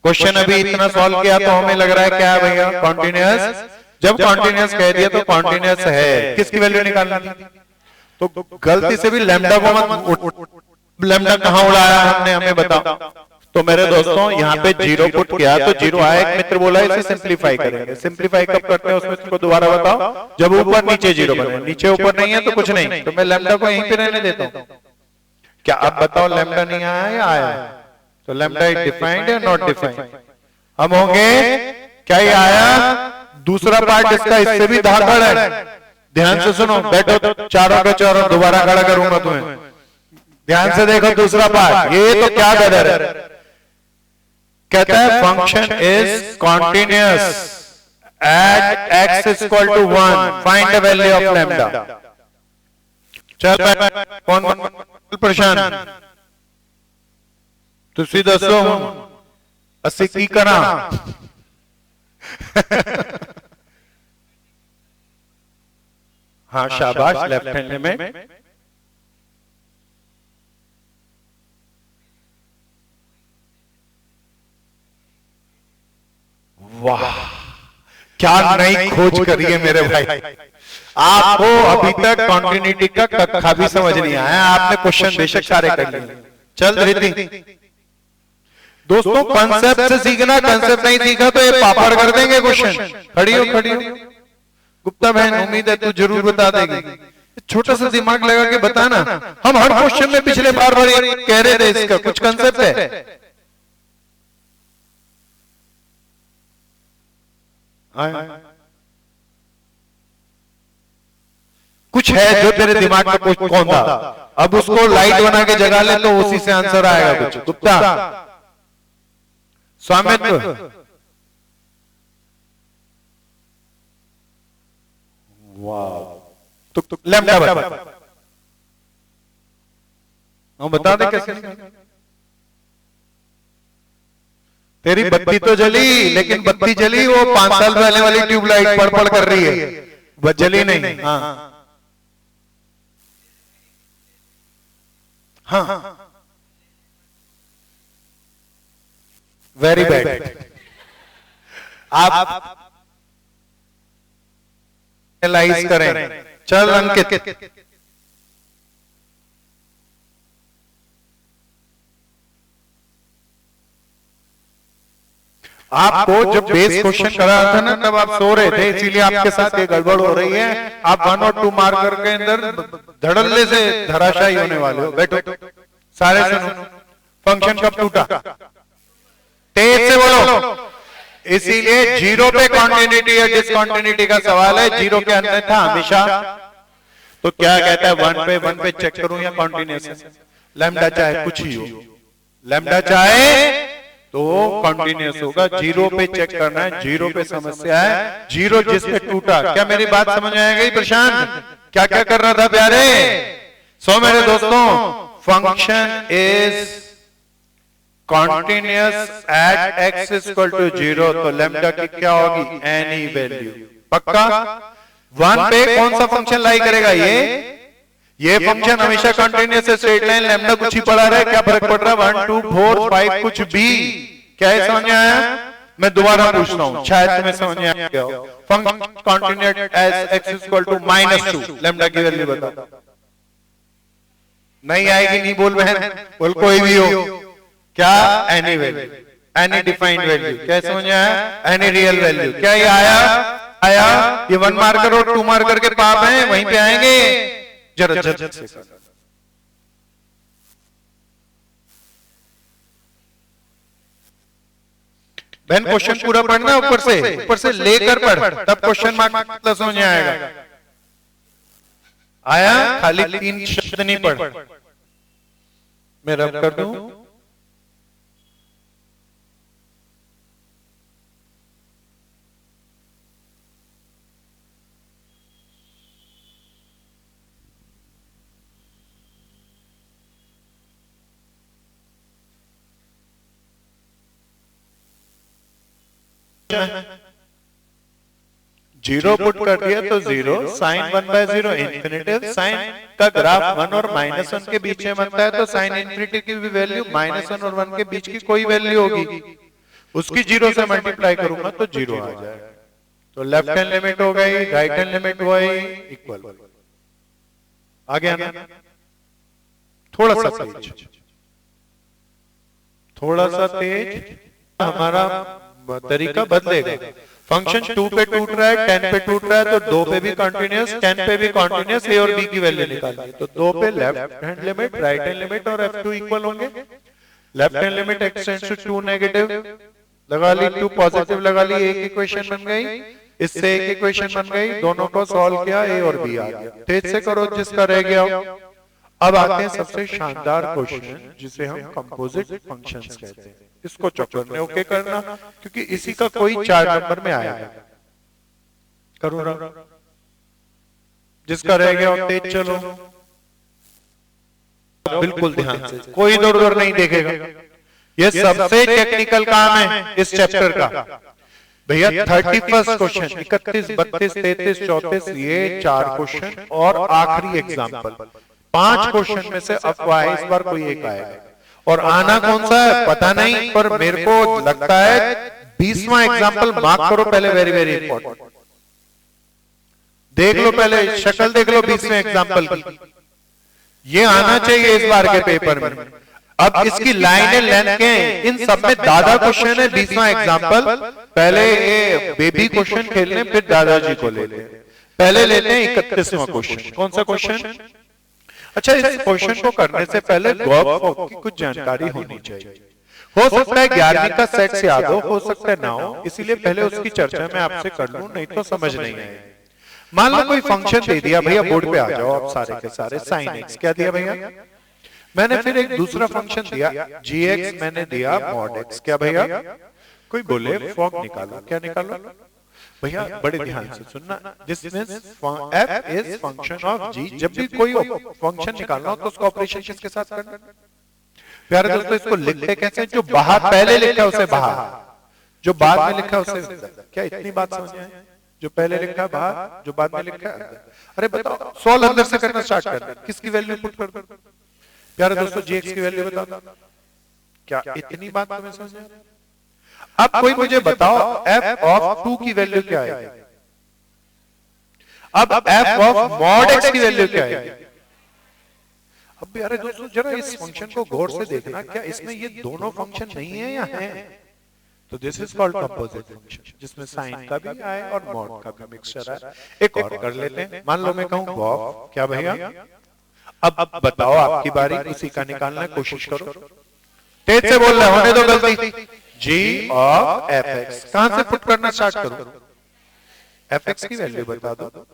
क्वेश्चन अभी इतना सॉल्व किया तो हमें लग रहा है क्या है भैया, कॉन्टिन्यूअस। जब कॉन्टिन्यूअस कह दिया तो कॉन्टिन्यूअस है, किसकी वैल्यू निकालनी थी, तो गलती से भी लैम्डा को मत, लैम्डा कहां उड़ाया हमने, हमें बताओ। तो मेरे दोस्तों यहाँ पे 0 पुट किया तो 0 आया। एक मित्र बोला इसे सिंप्लीफाई करेंगे, सिंप्लीफाई कब करते हैं उसमें तुमको दोबारा बताओ, जब ऊपर नीचे 0 बने, नीचे ऊपर नहीं है तो कुछ नहीं, तो मैं लैम्डा को यहीं पे रहने देता हूँ। क्या अब बताओ लैम्डा नहीं आया या आया, तो लैम्डा इज डिफाइंड या नॉट डिफाइंड। हम होंगे क्या ये आया, दूसरा पार्ट इसका इससे भी धाकड़ है, ध्यान से सुनो, बैठो चारों के चारों, दोबारा खड़ा करूंगा तुम्हें, ध्यान से देखो दूसरा पार्ट। ये तो क्या गदर है, कहता है function is continuous at x is equal to 1, find the value of lambda. चल कौन प्रशांत, तुसी दसो अस्सी की करा। हाँ शाबाश, लेफ्ट हैंड लिमिट वाह क्या नई खोज करी है मेरे भाई। आपको अभी तक कॉन्टिन्यूटी का कक्का भी समझ नहीं आया, आपने क्वेश्चन बेशक सारे कर लिए। चल धृति दोस्तों, कंसेप्ट से सीखना, कंसेप्ट नहीं सीखा तो ये पापड़ कर देंगे क्वेश्चन। खड़ी हो खड़ी हो गुप्ता बहन, उम्मीद है तू जरूर बता देगी। छोटा सा दिमाग लगा के बताना, हम हर क्वेश्चन में पिछले बार कह रहे थे इसका कुछ कंसेप्ट है। कुछ है जो तेरे दिमाग में कुछ कौन था, अब उसको लाइट बना के जगा ले तो उसी से आंसर आएगा कुछ। गुप्ता स्वामित्व, वाह, तो लैम्डा बता दे कैसे। तेरी बत्ती तो जली, लेकिन बत्ती जली वो 5 साल पहले वाली ट्यूबलाइट पड़ कर रही है, बस जली नहीं। हाँ हाँ, वेरी बैड। आप एनालाइज करें। चल अंकित, आपको जब बेस क्वेश्चन करा था ना तब आप सो रहे थे, इसीलिए आपके साथ ये गड़बड़ हो रही है। आप 1 और 2 मार्कर के अंदर धड़ल्ले से धराशायी होने वाले हो। बैठो सारे सुनो। फंक्शन कब टूटा? तेज से बोलो। इसीलिए जीरो पे कॉन्टिन्यूटी या डिसकॉन्टिन्यूटी का सवाल है, जीरो के अंदर था हमेशा। तो क्या कहता है 1 पे चेक करूं या कॉन्टिन्यूस? लैम्डा चाहे कुछ ही हो, लैम्डा चाहे तो कॉन्टिन्यूस होगा। जीरो पे चेक करना है, जीरो पे समस्या है, जीरो जिस पे टूटा। क्या मेरी बात समझ आएगी प्रशांत? क्या क्या कर रहा था प्यारे? सो मेरे दोस्तों, function is continuous at x equal to 0, तो लैम्डा की क्या होगी? Any value. पक्का? 1 पे कौन सा फंक्शन लाई करेगा? ये फंक्शन हमेशा कंटिन्यूअस है, स्ट्रेट लाइन, लैम्डा कुछ ही पड़ा रहा है, क्या फर्क पड़ रहा है? 1 2 4 5 कुछ भी। क्या है समझ में आया? मैं दोबारा पूछता हूं, शायद तुम्हें समझ में आ गया हो। Function continuous as x equal to -2, lambda की वैल्यू बता। नहीं आएगी? नहीं बोल बहन, बोल कोई भी हो। क्या? Any value, any defined value. क्या समझ में आया? Any real value. क्या ये आया? ये 1 मार्कर और 2 मार्कर के पाप हैं, वहीं पे आएंगे। जरा झट से कर। बहन क्वेश्चन पूरा पढ़ना, ऊपर से लेकर पढ़, तब क्वेश्चन मार्क प्लस हो जाएगा। आया? खाली 3 शब्द नहीं पढ़। मैं रब कर दूं। जीरो पुट कर दिया तो 0, साइन 1/0 इन्फिनिटिव। साइन का ग्राफ 1 और -1 के बीच में बनता है, तो साइन इन्फिनिटी की भी वैल्यू -1 और 1 के बीच की कोई वैल्यू होगी, उसकी 0 से मल्टीप्लाई करूंगा तो 0 आ जाएगा। तो लेफ्ट हैंड लिमिट हो गई, राइट हैंड लिमिट हुई इक्वल। आ गया ना? थोड़ा सा तेज हमारा तरीका बदलेगा। फंक्शन 2 पे टूट रहा है, 10 पे टूट रहा है, तो 2 पे भी कंटिन्यूअस, 10 पे भी कंटिन्यूअस, ए और बी की वैल्यू निकालनी। तो 2 पे left hand limit, right hand limit और F2 इक्वल होंगे। Left hand limit x tends to 2 negative लगा ली, 2 पॉजिटिव लगा ली, एक इक्वेशन बन गई। इससे एक इक्वेशन बन गई, दोनों को सॉल्व किया, ए और बी आ गया। तेज से करो जिसका रह गया। अब आते हैं सबसे शानदार क्वेश्चन, जिसे हम कंपोजिट फंक्शंस कहते हैं। इसको चक्कर में ओके करना, क्योंकि इसी का कोई 4 नंबर में आया है। करो ना, जिसका रह गया तेज चलो, बिल्कुल ध्यान से, कोई इधर उधर नहीं देखेगा। ये सबसे टेक्निकल काम है इस चैप्टर का भैया। 31st क्वेश्चन, 31, 32, 33, 34, ये 4 क्वेश्चन और आखिरी एग्जाम्पल। 5 क्वेश्चन में से अफवाह इस बार कोई एक आएगा, और आना कौन सा है पता नहीं, पर मेरे को लगता है 20वां एग्जाम्पल मार्क करो पहले, वेरी वेरी इंपॉर्टेंट। देख लो पहले, शक्ल देख लो 20वें एग्जाम्पल की, ये आना चाहिए इस बार के पेपर में। अब इसकी लाइन लेंथ के इन सब में दादा क्वेश्चन है 20वां एग्जाम्पल। पहले ये बेबी क्वेश्चन खेलने, फिर दादाजी को लेते हैं। पहले लेते हैं 31वां क्वेश्चन। कौन सा क्वेश्चन? अच्छा, इस क्वेश्चन को करने से पहले गॉड की कुछ जानकारी होनी चाहिए। हो सकता है 11वीं का सेट याद हो सकता है ना हो, इसीलिए पहले उसकी चर्चा मैं आपसे कर लूं, नहीं तो समझ नहीं आएगी। मान लो कोई फंक्शन दे दिया भैया, बोर्ड पे आ जाओ आप सारे के सारे। साइन एक्स क्या दिया भैया मैंने, फिर एक दूसरा फंक्शन दिया जी एक्स, मैंने दिया मॉड एक्स। क्या भैया? कोई बोले फॉग निकालो। क्या निकालो भैया? बड़े ध्यान से सुनना, this means f is function of g। जब भी कोई फंक्शन निकालना हो तो उसका ऑपरेशन किसके साथ करना? प्यारे दोस्तों, इसको लिखते कैसे? जो बाहर पहले लिखा है उसे बाहर, जो बाद में लिखा है उसे। क्या इतनी बात समझ में आई? जो पहले लिखा है बाहर, जो बाद में लिखा है अंदर। अरे बताओ, सॉल्व अंदर से करना स्टार्ट कर, किसकी वैल्यू पुट कर दो? प्यारे दोस्तों, जी एक्स की वैल्यू बताओ। क्या इतनी बात तुम्हें समझ में? अब कोई मुझे बताओ f ऑफ 2 की वैल्यू क्या है? अब f ऑफ मॉड x की वैल्यू क्या है? अब प्यारे दोस्तों जरा इस फंक्शन को गौर से देखना, क्या इसमें ये दोनों फंक्शन नहीं है या है? तो this is called composite function, जिसमें साइन का भी आए और मॉड का भी मिक्सचर है। एक और कर लेते हैं, मान लो मैं कहूं गॉफ, क्या भैया? अब बताओ आपकी बारी, उसी का निकालना कोशिश करो। तेज से बोल रहे, होने दो गलती। g ऑफ fx कहां से पुट करना स्टार्ट करूं? fx की वैल्यू बता दो,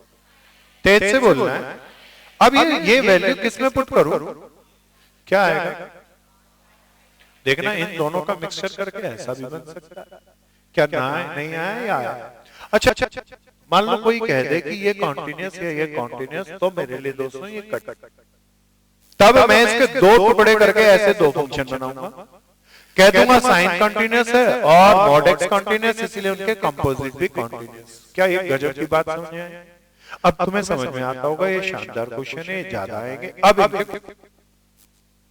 तेज से बोलना है। अब ये वैल्यू किस में पुट करूं? क्या आएगा? देखना, इन दोनों का मिक्सचर करके ऐसा भी बन सकता है। क्या ना नहीं आया या आया? अच्छा, मान लो कोई कह दे कि ये कॉन्टिन्यूस है, ये कॉन्टिन्यूस, तो मेरे लिए दोस्तों ये कट, तब मैं इसके दो टुकड़े करके ऐसे दो फंक्शन बनाऊंगा। कह दूंगा साइन कॉन्टिन्यूस है और मॉड एक्स कॉन्टिन्यूस, इसलिए उनके कंपोजिट भी कॉन्टिन्यूस। क्या ये गजब की बात समझ में आई? अब तुम्हें समझ में आता होगा, ये शानदार क्वेश्चन है, ज्यादा आएंगे। अब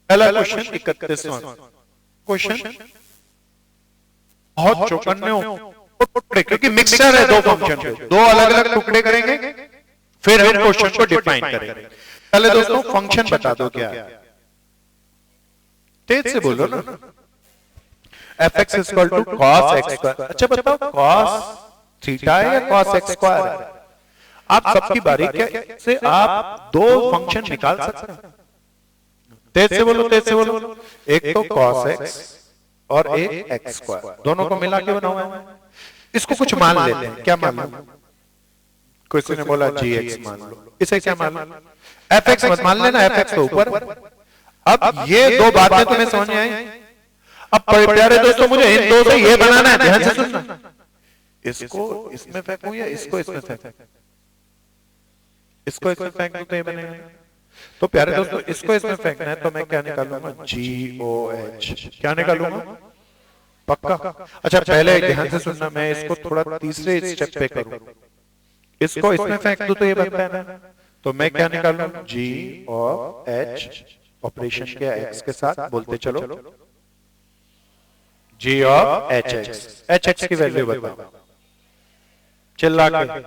पहला क्वेश्चन 31वां क्वेश्चन बहुत चौकन्ने टुकड़े, क्योंकि मिक्सचर है दो फंक्शन के, दो अलग अलग टुकड़े करेंगे, फिर हम क्वेश्चन को डिफाइन करेंगे। पहले दोस्तों फंक्शन बता दो क्या है? तेज से बोलो ना। fx is equal to cos x square. अच्छा बताओ cos थीटा है या cos x स्क्वायर है? आप सबकी बारी से आप दो फंक्शन निकाल सकते हैं। तेज से बोलो, तेज से बोलो। एक तो cos x और एक x स्क्वायर, दोनों को मिला के बना हुआ है। इसको कुछ मान लेते हैं, क्या मान लो? किसी ने बोला gx मान लो, इसे क्या मान लो? fx मत मान लेना, fx तो ऊपर। अब ये दो बातें तुम्हें समझ में आई? अब प्यारे दोस्तों मुझे इन दो से ये बनाना है, ध्यान से सुनना। इसको इसमें फेंकूं या इसको इसमें फेंकूं? इसको इसमें फेंकूं तो ये बनेगा। तो प्यारे दोस्तों इसको इसमें फेंकना है, तो मैं क्या निकालूंगा? GOH। क्या निकालूंगा? पक्का? अच्छा पहले ध्यान से सुनना, मैं इसको थोड़ा तीसरे स्टेप पे करूं। इसको इसमें फेंक दूं तो ये बनता है ना, तो मैं क्या निकालूं? GOH ऑपरेशन के x के साथ बोलते चलो, G ऑफ HX की वैल्यू बताओ चिल्ला के,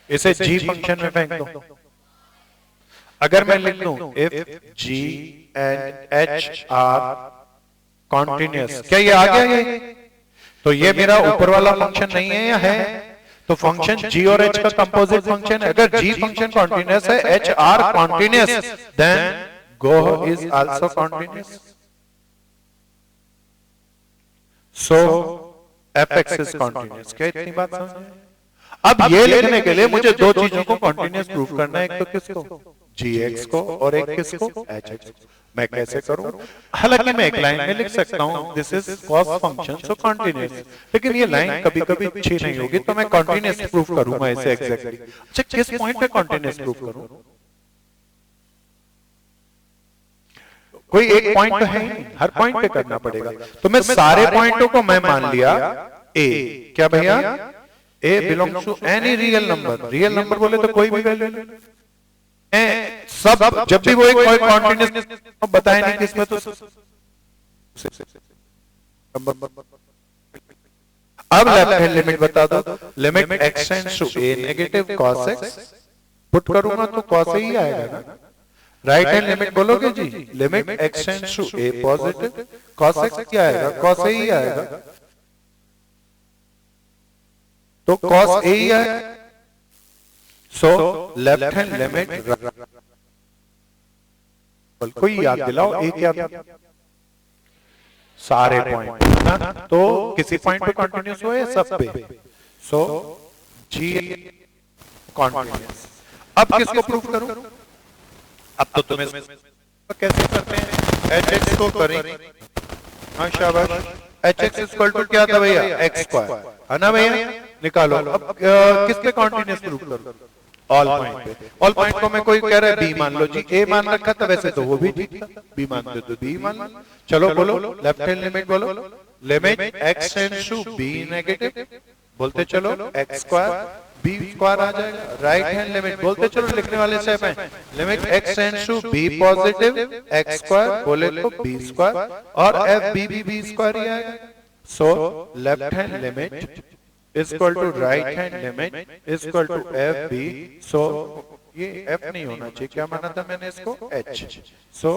इसे G फंक्शन में फेंक दो। अगर मैं लिख लूं if G and H are continuous, क्या ये आ गया? ये तो ये मेरा ऊपर वाला फंक्शन नहीं है या है? तो फंक्शन G और H का कंपोजिट फंक्शन है। अगर G फंक्शन कॉन्टिन्यूस है, H are continuous, then Go is also continuous. So fx is continuous. क्या इतनी बात समझ में? अब ये लिखने के लिए मुझे दो चीजों को कॉन्टिन्यूस प्रूव करना है, एक तो किसको? gx को, और एक किसको? hx को। मैं कैसे करूं? हालांकि मैं एक लाइन में लिख सकता हूं this is cos function so continuous, लेकिन ये लाइन कभी कभी अच्छी नहीं होगी, तो मैं कॉन्टिन्यूस प्रूव करूंगा इसे एग्जैक्टली। अच्छा किस पॉइंट पे कॉन्टिन्यूस प्रूव करूं? कोई एक पॉइंट तो है नहीं, हर पॉइंट पे करना पड़ेगा। तो मैं सारे पॉइंटों को मैं मान लिया a, क्या भैया? a belongs to any real number. Real number बोले तो कोई भी वैल्यू सब, जब भी वो एक कॉन्टिन्यूस बताए नहीं किसमें, तो अब लेफ्ट हैंड लिमिट बता दो। Limit x tends to a negative cos x, put करूंगा तो cos ही आएगा ना। राइट हैंड लिमिट बोलोगे जी, limit x tends to a positive, cos x क्या आएगा? cos a ही आएगा, तो cos a ही आएगा। सो लेफ्ट हैंड लिमिट, कोई याद दिलाओ a क्या था? सारे पॉइंट ना, तो किसी पॉइंट पे कंटिन्यूस हुए सब पे, सो g कंटिन्यूस। अब किसको प्रूफ करूं? अब तो तुम्हें कैसे करते हैं? hx को करेंगे, हाँ शाबाश। hx इक्वल टू क्या था भैया? x स्क्वायर, है ना भैया? निकालो। अब किस पे कंटिन्यूस प्रूफ करूं? ऑल पॉइंट पे। ऑल पॉइंट को मैं कोई कह रहा है b मान लो जी, a मान रखा था, वैसे तो वो भी ठीक था, b मान दो तो b मान लो। चलो बोलो लेफ्ट हैंड लिमिट बोलो, limit x tends to b negative, बोलते चलो x स्क्वायर b स्क्वायर आ जाएगा। राइट हैंड लिमिट बोलते चलो, लिखने वाले स्टेप है, limit x tends to b positive x square, बोले तो b स्क्वायर, और f b b स्क्वायर ही आएगा। So left hand limit is equal to right hand limit is equal to FB. So ये F नहीं होना चाहिए, क्या माना था मैंने इसको H. So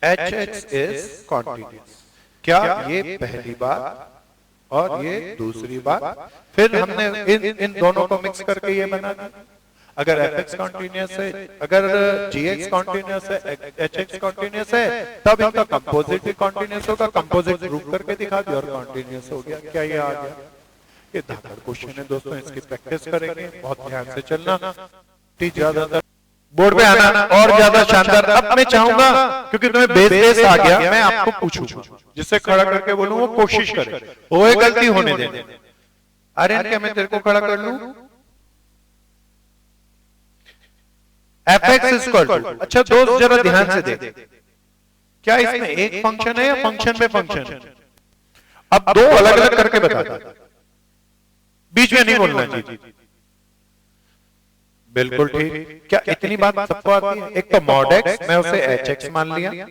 HX is continuous. क्या ये पहली बात और ये दूसरी बात. फिर हमने इन दोनों को मिक्स करके ये बना दिया. अगर fx कॉन्टिन्यूअस है, अगर gx कॉन्टिन्यूअस है, hx कॉन्टिन्यूअस है, तब इनका कंपोजिट भी कॉन्टिन्यूअस होगा. कंपोजिट प्रूव करके दिखा दिया और कॉन्टिन्यूअस हो गया. क्या ये आ गया? ये धाकड़ क्वेश्चन है दोस्तों, इसकी प्रैक्टिस करेंगे, बहुत ध्यान से चलना. ज्यादातर बोर्ड पे आना और ज्यादा शानदार. अब मैं चाहूंगा क्योंकि तुम्हें बेस आ गया, मैं आपको पूछूंगा जिससे खड़ा करके बोलूं वो कोशिश करे, वो गलती होने दे. आर्यन क्या मैं तेरे को खड़ा कर लूं? fx is equal to, अच्छा दोस्त जरा ध्यान से देख, क्या इसमें एक फंक्शन है या फंक्शन पे फंक्शन? अब दो अलग अलग करके बता, बीच में नहीं बोलना चाहिए. बिल्कुल ठीक. क्या इतनी बात सबको आती है? एक तो mod x मैं उसे hx मान लिया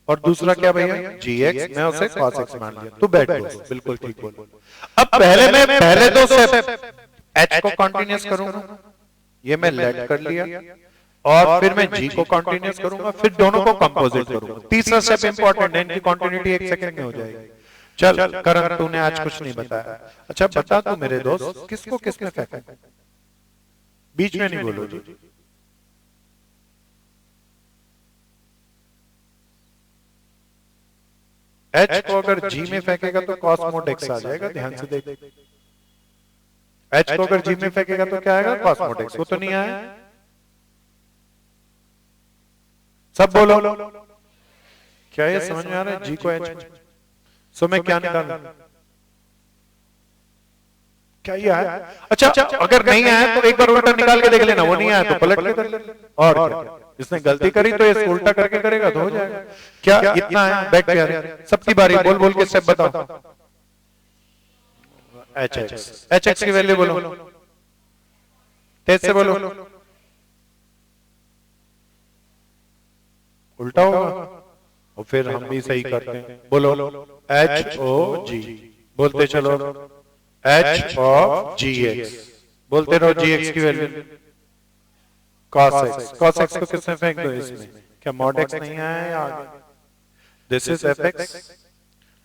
और दूसरा क्या भैया gx मैं उसे cos x मान लिया. तो बैठ दोस्त, बिल्कुल ठीक बोल. अब पहले दो स्टेप h को कंटीन्यूअस करूंगा, ये मैं लेट कर लिया, और फिर मैं g को कंटीन्यूअस करूंगा, फिर दोनों को कंपोजिट करूंगा. तीसरा स्टेप इंपॉर्टेंट है, इनकी कंटिन्यूटी एक सेकंड में हो जाएगी. चल करण तूने आज कुछ नहीं बताया. अच्छा बता तू मेरे दोस्त, किसको किसने फेंका? बीच में नहीं बोलो जी. h को अगर g में फेंकेगा तो cos mod x आ जाएगा. ध्यान से देख, h को अगर g में फेंकेगा तो क्या आएगा? cos mod x. वो तो नहीं आया. सब बोलो, क्या ये समझ में आ रहा है? जी को h. सो मैं क्या निकालूं? क्या ये आया? अच्छा अगर नहीं आया तो एक बार उल्टा निकाल के देख लेना. वो नहीं आया तो पलट के कर लेना. और क्या, इसने गलती करी तो ये उल्टा करके करेगा तो हो जाएगा. क्या इतना है? बैक पे आ रहा है. सबकी बारी, बोल बोल के स्टेप बताओ. hx की वैल्यू बोलो, तेज से बोलो. उल्टा होगा और फिर हम भी सही करते हैं. बोलो h o g, बोलते चलो h of gx, बोलते रहो. gx की value cos x. cos x को किसमें फेंक दो? इसमें. क्या mod x नहीं आया आगे? This is fx.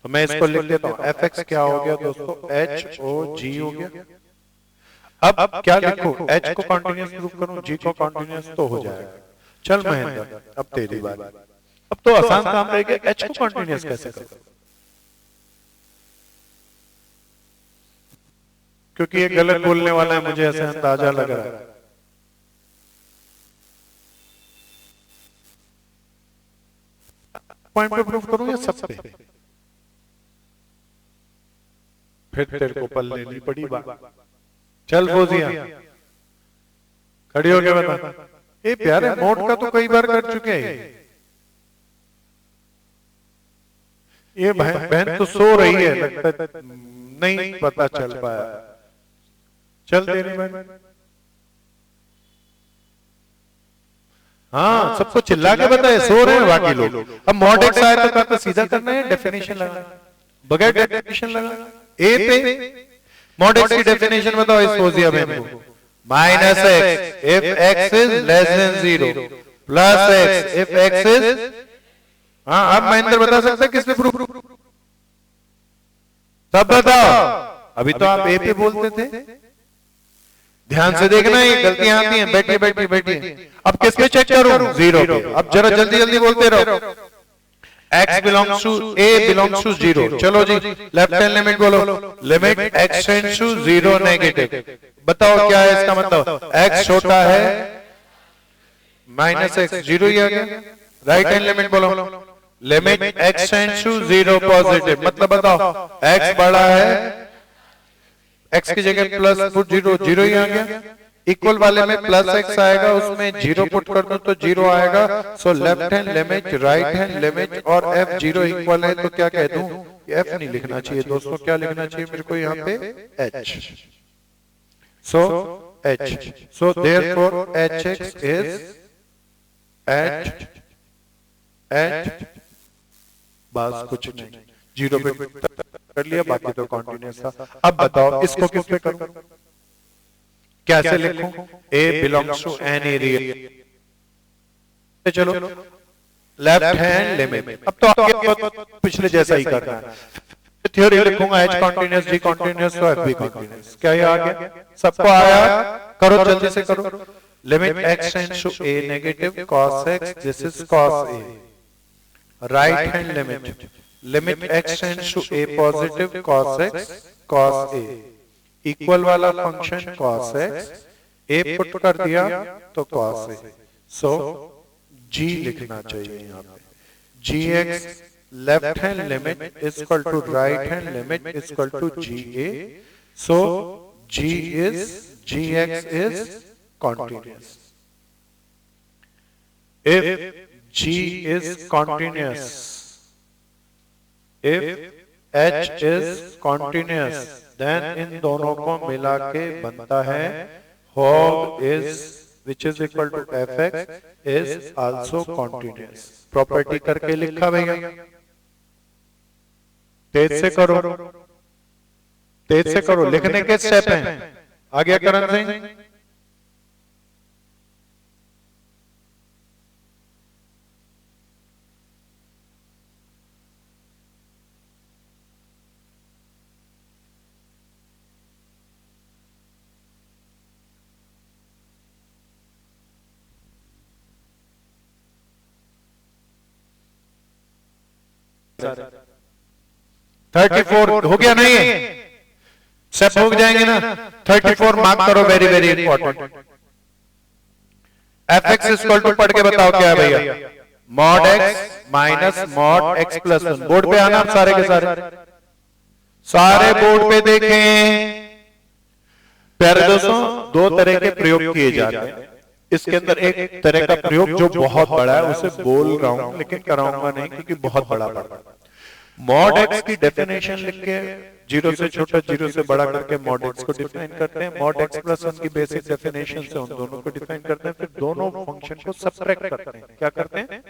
तो मैं इसको लिख देता हूं. fx क्या हो गया दोस्तों? h o g हो गया. अब क्या लिखूं? h को कंटीन्यूअस प्रूव करूं, g को कंटीन्यूअस तो हो जाएगा. चल महेंद्र अब तेरी बात. अब तो आसान काम रह गया, h को कंटीन्यूअस कैसे करूं? क्योंकि ये गलत बोलने वाला है, मुझे ऐसे अंदाजा लग रहा है. पॉइंट पे प्रूफ करूं या सब पे? फिर तेरे को पल लेनी पड़ी बात. चल फोजिया खड़ी हो गया, बता. ये प्यारे मोड का तो कई बार कर चुके हैं. ये बहन तो सो रही है, लगता नहीं पता चल पाया. चल तेरी बहन. हाँ सबको चिल्ला के बताए, सो रहे हैं बाकी लोग. अब mod x आया तो सीधा करना है, डेफिनेशन लगा, बगैर डेफिनेशन लगा. ए पे mod x की डेफिनेशन बताओ इस फोजिया बहन को. Minus x if x is less than 0, plus x if x is. हाँ अब महेंद्र बता सकता है किस पे प्रूफ? सब बताओ. अभी तो आप ए पे बोलते थे. ध्यान से देखना, ये गलतियां आती हैं. बैठिए बैठिए बैठिए. अब किस पे चेक करूं? 0 पे. अब जरा जल्दी जल्दी बोलते रहो. x belongs to a belongs to 0. चलो जी लेफ्ट हैंड लिमिट बोलो. Limit x tends to 0 negative. बताओ क्या है इसका मतलब? x छोटा है माइनस x, 0 ही आ गया. राइट हैंड लिमिट बोलो. Limit x tends to 0 positive. मतलब बताओ x बड़ा है, x की जगह प्लस पुट 0, 0 ही आ गया. इक्वल वाले में प्लस x आएगा, उसमें 0 पुट कर दो तो 0 आएगा. सो left hand limit, right hand limit और f 0 इक्वल है. तो क्या कह दूं? f नहीं लिखना चाहिए दोस्तों. क्या लिखना चाहिए मेरे को यहाँ पे? h. So h. So therefore hx is h. बस कुछ नहीं. 0 पे कर लिया, बाकी तो कॉन्टिन्यूस था। अब बताओ इसको किस पे करूं, कैसे लिखूं? A belongs to any real, चलो लेफ्ट हैंड लिमिट। अब तो आगे पिछले जैसा ही करना है, थ्योरी लिखूंगा H कॉन्टिन्यूस, G कॉन्टिन्यूस, तो F भी कॉन्टिन्यूस। क्या ये आ गया? सबको आया? करो जल्दी से करो। Limit x tends to a negative cos x, this is cos a। Right hand limit, limit x tends to a positive cos x, cos a। Equal वाला function cos x, a put कर दिया तो cos a। So g लिखना चाहिए यहाँ पे, gx left hand limit is equal to right hand limit is equal to GA. So Gx is continuous. If G is continuous, if H is continuous, then इन दोनों को मिला के बनता है hog is, which is equal to fx is also continuous. Property करके लिखा भैया, तेज से करो, तेज से करो, लिखने के स्टेप हैं। आ गया करण सिंह? सारे 34 हो गया? नहीं सब हो जाएंगे ना? 34 मार्क करो, very very important. F x equal to पढ़ के बताओ क्या है भैया? Mod x minus mod x plus 1। Board पे आना सारे के सारे, सारे बोर्ड पे देखें। प्यारे दोस्तों, दो तरह के प्रयोग किए जाते हैं। इसके अंदर एक तरह का प्रयोग जो बहुत बड़ा है, उसे बोल रहा हूं लेकिन कराऊंगा नहीं क्योंकि बहुत बड़ा पड़ा। मॉड एक्स की डेफिनेशन लिख के जीरो से छोटा जीरो से बड़ा करके मॉड एक्स को डिफाइन करते हैं। मॉड एक्स प्लस 1 की बेसिक डेफिनेशन से उन दोनों को डिफाइन करते हैं, फिर दोनों फंक्शन को सबट्रैक्ट करते हैं। क्या करते हैं?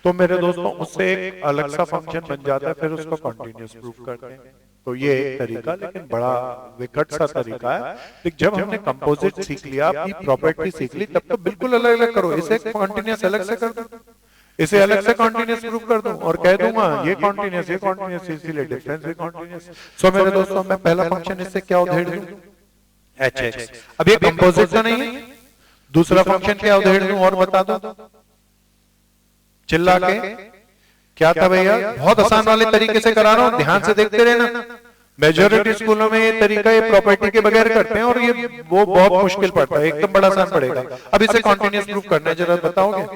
तो मेरे दोस्तों उससे एक अलग सा फंक्शन बन जाता है, फिर उसको कंटिन्यूअस प्रूफ करते हैं। तो ये एक तरीका, लेकिन बड़ा विकट सा तरीका है। लेकिन जब हमने कंपोजिट सीख लिया, अपनी प्रॉपर्टी सीख ली, तब तो बिल्कुल अलग अलग करो। इसे कंटिन्यूअस अलग से कर दो, इसे अलग से कंटिन्यूअस प्रूफ कर दूं और कह दूंगा ये कंटिन्यूअस, ये कंटिन्यूअस, इसीलिए डिफरेंस भी कंटिन्यूअस। सो मेरे दोस्तों, मैं पहला फंक्शन इससे क्या उधेड़ दूं? hx। अब ये कंपोजिट तो नहीं है, दूसरा फंक्शन क्या उधेड़ दूं और बता दो चिल्ला के? क्या था भैया? बहुत आसान वाले तरीके से करा रहा हूं, ध्यान से देखते रहना। मेजॉरिटी स्कूलों में ये तरीका, ये प्रॉपर्टी के बगैर करते हैं और ये वो बहुत मुश्किल पड़ता है, एकदम बड़ा आसान पड़ेगा। अब इसे कंटिन्यूअस प्रूफ करना है, जरा बताओगे?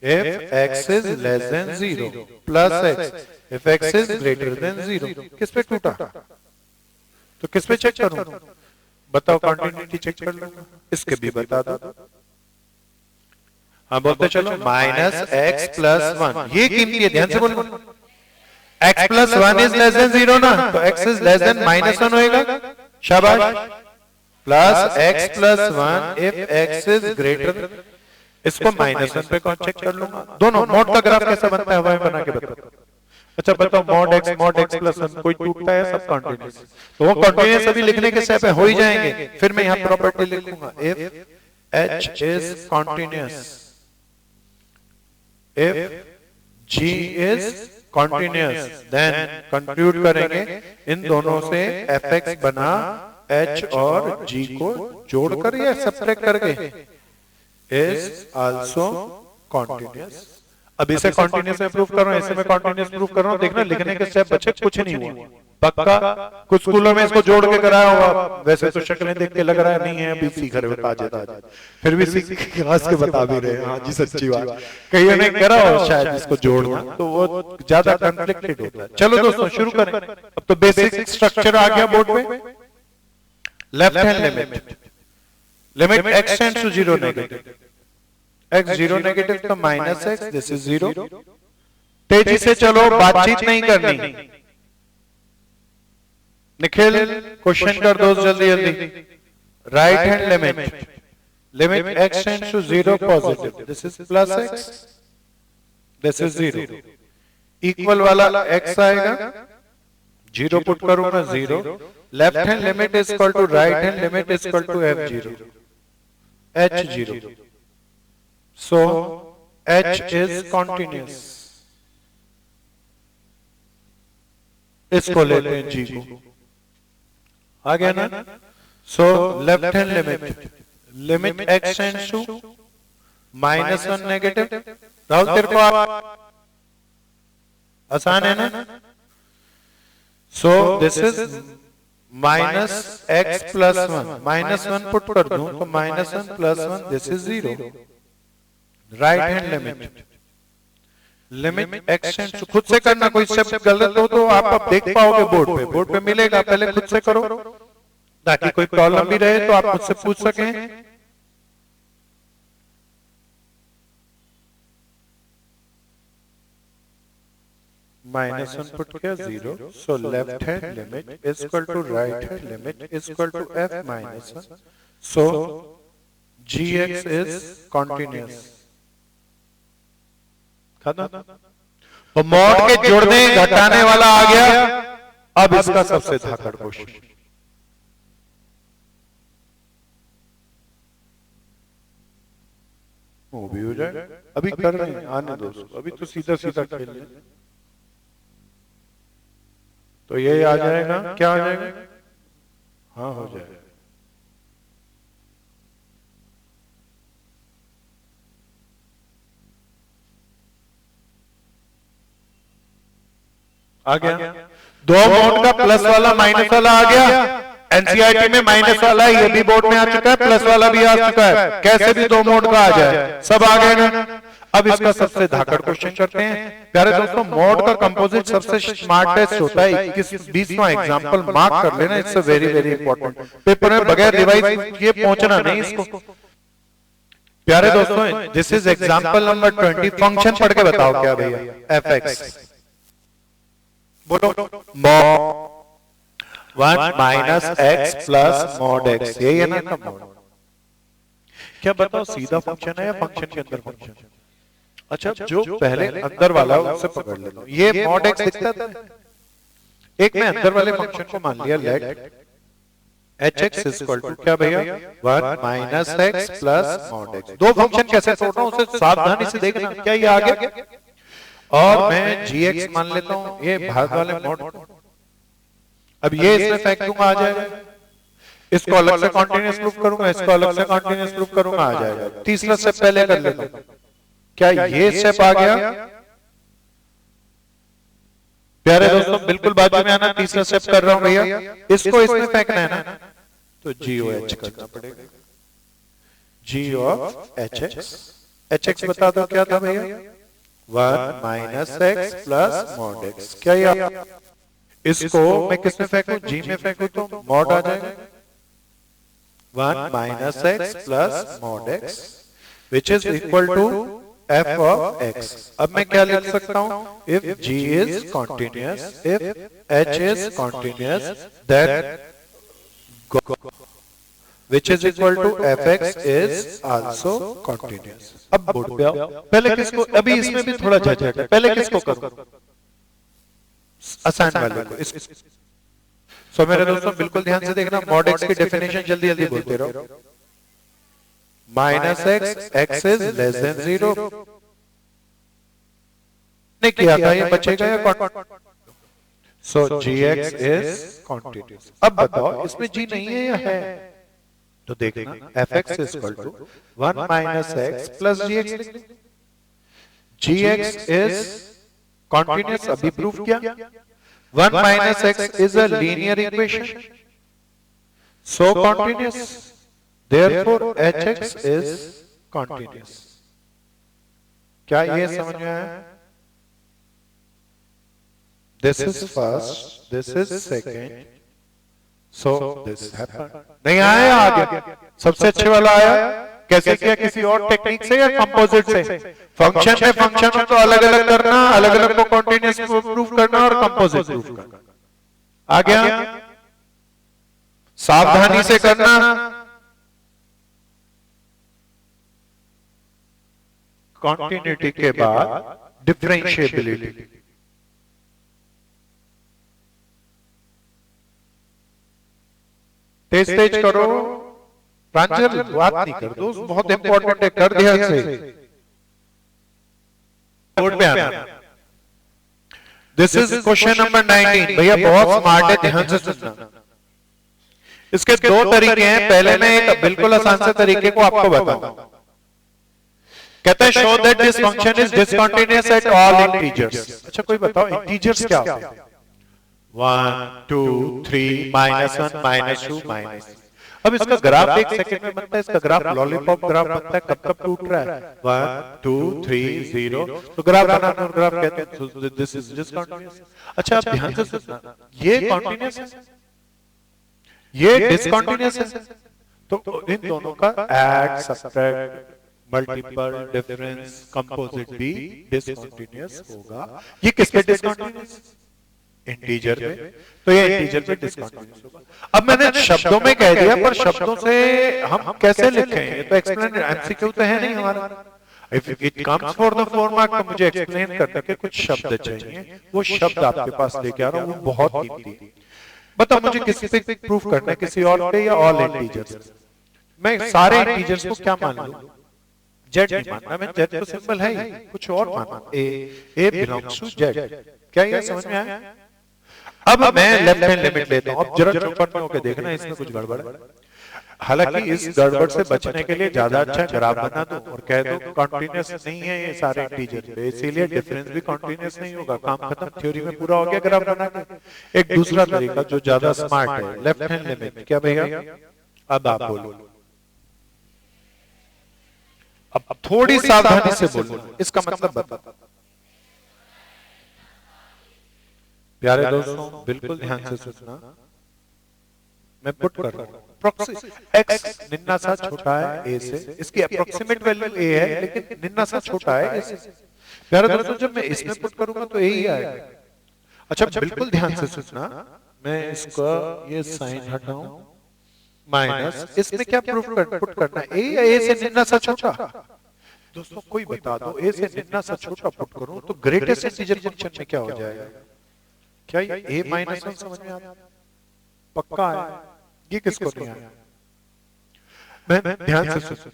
If x is less than 0 plus x, if x is greater than 0, किस पे टूटा? तो किस पे चेक करूं? बताओ, कंटिन्यूटी चेक कर लो। इसके भी बता दो। हाँ बोलते चलो, माइनस एक्स प्लस 1, ये कीमती है, ध्यान से बोलो। x plus 1 is less than 0 ना, तो x is less then minus 1 होएगा। शाबाश। Plus x plus 1 if x is greater, इसको माइनस 1 पे कौन चेक कर लूंगा। दोनों मोड का ग्राफ कैसा बनता है, हवा में बना के बताओ। अच्छा बताओ, मॉड एक्स प्लस 1 कोई टूटता है? सब कंटिन्यूअस। तो वो कंटिन्यूअस अभी लिखने के स्टेप हो ही जाएंगे। फिर मैं यहाँ प्रॉपर्टी लिखूंगा, if h is continuous, if g is continuous, then compute करेंगे इन दोनों से fx बना h और g को जोड़कर या सब्ट्रैक्ट करके is also continuous। अब इसे कंटिन्यूअस में प्रूफ कर रहा हूं, इसे मैं कंटिन्यूअस प्रूफ कर रहा हूं। देखना लिखने के स्टेप बच्चे कुछ नहीं हुआ पक्का। कुछ स्कूलों में इसको जोड़ के कराया होगा, वैसे तो शक्लें देख के लग रहा है नहीं है, अभी सीख रहे हो ताजे ताजे, फिर भी सीख के हंस के बता भी रहे। हाँ जी सच्ची बात, कईयों ने करा हो शायद इसको जोड़ना, तो वो ज्यादा कॉन्फ्लिक्टेड होता है। चलो दोस्तों शुरू करें। अब तो बेसिक स्ट्रक्चर आ गया बोर्ड पे। Left hand limit, limit x tends to 0 negative, x 0 negative तो माइनस x, दिस इज 0। तेजी से चलो, बातचीत नहीं करनी। निखिल क्वेश्चन कर दो जल्दी जल्दी। Right hand limit, limit x tends to 0 positive, this is plus x, this is 0। Equal वाला x आएगा, जीरो पुट करूंगा zero, left hand limit is equal to right hand limit is equal to f zero, h zero, so h is continuous. इसको लेते हैं g को, आ गया ना। So left hand limit, limit x tends to -1 negative. Rahul तेरे को आप आसान है ना। So this is -x plus 1, -1 put कर दूं तो -1 plus 1, this is 0। Right hand limit, limit x tends to, खुद से करना, कोई स्टेप गलत हो तो आप अब देख पाओगे बोर्ड पे मिलेगा, पहले खुद से करो ताकि कोई प्रॉब्लम भी रहे तो आप मुझसे पूछ सकें। -1 पुट किया zero, so left hand limit is equal to right hand limit is equal to f -1, so gx is continuous. खत्म। तो मॉड के जोड़ने घटाने वाला आ गया। अब इसका सबसे धाकड़ क्वेश्चन, वो भी हो जाए, अभी कर रहे हैं, आने दो, अभी तो सीधा सीधा खेल रहे हैं। तो ये आ जाएगा, क्या आ जाएगा, हाँ हो जाएगा। आ गया, दो मोड का प्लस वाला माइनस वाला आ गया। एनसीईआरटी में माइनस वाला ये भी बोर्ड में आ चुका है, प्लस वाला भी आ चुका है, कैसे भी दो मोड का आ जाए, सब आ गए ना। अब इसका सबसे धाकड़ क्वेश्चन करते हैं। प्यारे दोस्तों, मोड का कंपोजिट सबसे स्मार्टेस्ट होता है। 21-20वां एग्जांपल मार्क कर लेना, it's very very important. Paper में बगैर रिवाइज ये पहुंचना नहीं इसको। प्यारे दोस्तों, this is example number 20। Function पढ़ के बताओ क्या भैया, fx, बोलो, mod 1 minus x plus mod x, यही है ना मोड। क्या बताओ, सीधा फंक्शन है या फंक्शन के अंदर फंक्शन? अच्छा, जो पहले अंदर वाला उससे पकड़ लेता हूं। ये mod x दिखता था, एक मैं अंदर वाले फंक्शन को मान लिया, let hx is equal to क्या भैया, 1 minus x plus mod x। दो फंक्शन कैसे तोड़ रहा हूं उसे सावधानी से देखना, क्या ये आ गया। और मैं gx मान लेता हूं, ये भाग वाले मोड। अब ये इसमें फेंक दूंगा, आ जाएगा। इसको अलग से कॉन्टिन्यूअस प्रूफ करूंगा, इसको अलग से कॉन्टिन्यूअस प्रूफ करूंगा, आ जाएगा। तीसरा स्टेप पहले कर लेता हूं, क्या ये स्टेप आ गया। प्यारे दोस्तों, बिल्कुल बाजू में आना, तीसरा स्टेप कर रहा हूं भैया, इसको इसमें फेंकना है ना, तो जी ओ एच करना पड़ेगा, G of H X. H X बता दो क्या था भैया, 1 minus x plus mod X. क्या ये, इसको मैं किसमें फेंकूं, जी में फेंकूं तो मॉड आ जाएगा, 1 minus x plus mod x which is equal to f of x। अब मैं क्या लिख सकता हूं, if g is continuous, if h is continuous, then which is equal to fx is also continuous। अब बोर्ड पे आओ, पहले किसको, अभी इसमें भी थोड़ा झंझट है, पहले किसको करूं, आसान वाले को। सो मेरे दोस्तों बिल्कुल ध्यान से देखना, मॉड एक्स की डेफिनेशन जल्दी जल्दी बोलते रहो। Minus x, x is less than 0 ने किया था, ये बचेगा या continuous. So g x is continuous. अब बताओ इसमें जी नहीं है या है, तो देखना f x is equal to 1 minus x plus g x. G x is continuous, अभी प्रूफ किया। 1 minus x is a linear equation, so continuous, therefore hx is continuous। क्या ये समझ में आया? This is first, this is second, so this happened। नहीं आया, आ गया, सबसे अच्छे वाला आया। कैसे किया, किसी और टेक्निक से या कंपोजिट से? फंक्शन में तो अलग अलग करना, अलग अलग को कॉन्टिन्यूअस प्रूफ करना और कंपोजिट प्रूफ करना। आ गया, सावधानी से करना। कॉन्टिन्यूटी के बाद डिफरेंशिएबिलिटी, तेज तेज करो, प्रांजल बात नहीं कर दो, बहुत इंपॉर्टेंट है, कर ध्यान से। बोर्ड पे आना। This is question number 19। भैया बहुत स्मार्ट है, ध्यान से सुनना। इसके दो तरीके हैं, पहले मैं एक बिल्कुल आसान से तरीके को आपको बताऊं। कहता है show that this function is discontinuous at all integers. अच्छा कोई बताओ इंटीजर्स क्या होते हैं? 1 2 3 -1 -2 माइनस। अब इसका ग्राफ एक सेकंड में बनता है, इसका ग्राफ लॉलीपॉप ग्राफ बनता है, कब कब टूट रहा है? 1 2 3 0। तो ग्राफ बनाना और ग्राफ कहते हैं दिस इज डिसकंटीन्यूअस। अच्छा आप ध्यान से सुनना, ये कॉन्टिन्यूअस है, ये डिसकंटीन्यूअस है, तो इन दोनों का add subtract multiple difference composite भी डिसकंटीन्यूअस होगा। ये किस पे डिसकंटीन्यूअस? इंटीजर पे। तो ये इंटीजर पे डिसकंटीन्यूअस होगा। अब मैंने शब्दों में कह दिया, पर शब्दों से हम कैसे लिखें? ये तो एक्सप्लेन एमसीक्यू तो है नहीं हमारा। If it comes for the 4 mark तो मुझे एक्सप्लेन करने के कुछ शब्द चाहिए, वो शब्द आपके पास लेके आ रहा हूं, वो बहुत कीमती है। बताओ मुझे किसी पे प्रूफ करना है, किसी और पे या ऑल इंटीजर्स? मैं सारे इंटीजर्स को क्या मान लूं? जेड नहीं मानना, मैं जेड तो सिंबल है ही, कुछ और मानना। ए बिलोंग्स टू जेड। क्या ये समझ में आया? अब मैं लेफ्ट हैंड लिमिट लेता हूं। अब जरा चौपट में होकर देखना, इसमें कुछ गड़बड़ है। हालांकि इस गड़बड़ से बचने के लिए ज्यादा अच्छा ग्राफ बना दो और कह दो कंटीन्यूअस नहीं है ये सारे इंटीजर पे, इसीलिए डिफरेंस भी कंटीन्यूअस नहीं होगा। काम खत्म, थ्योरी में पूरा हो गया ग्राफ बना के। एक दूसरा तरीका जो ज्यादा स्मार्ट है, लेफ्ट हैंड लिमिट। क्या भैया? अब आप बोलो, अब थोड़ी सावधानी से बोलो, इसका मतलब बता। प्यारे दोस्तों बिल्कुल ध्यान से सुनना, मैं पुट कर रहा हूं। एक्स निन्ना सा छोटा है ए से, इसकी अप्रोक्सीमेट वैल्यू ए है, लेकिन निन्ना सा छोटा है ए से। प्यारे दोस्तों जब मैं इसमें पुट करूंगा तो ए ही आएगा। अच्छा बिल्कुल ध्यान से सुनना, मैं इसका ये साइन हटाऊं, माइनस, इसमें क्या प्रूफ पुट करना है? ए या ए से निन्ना सा छोटा? दोस्तों कोई बता दो, ए से निन्ना सा छोटा पुट करूं तो ग्रेटेस्ट इंटीजर फंक्शन में क्या हो जाएगा? क्या ये a -1 समझ में आता? पक्का है? ये किसको नहीं आया? मैं ध्यान से सुन,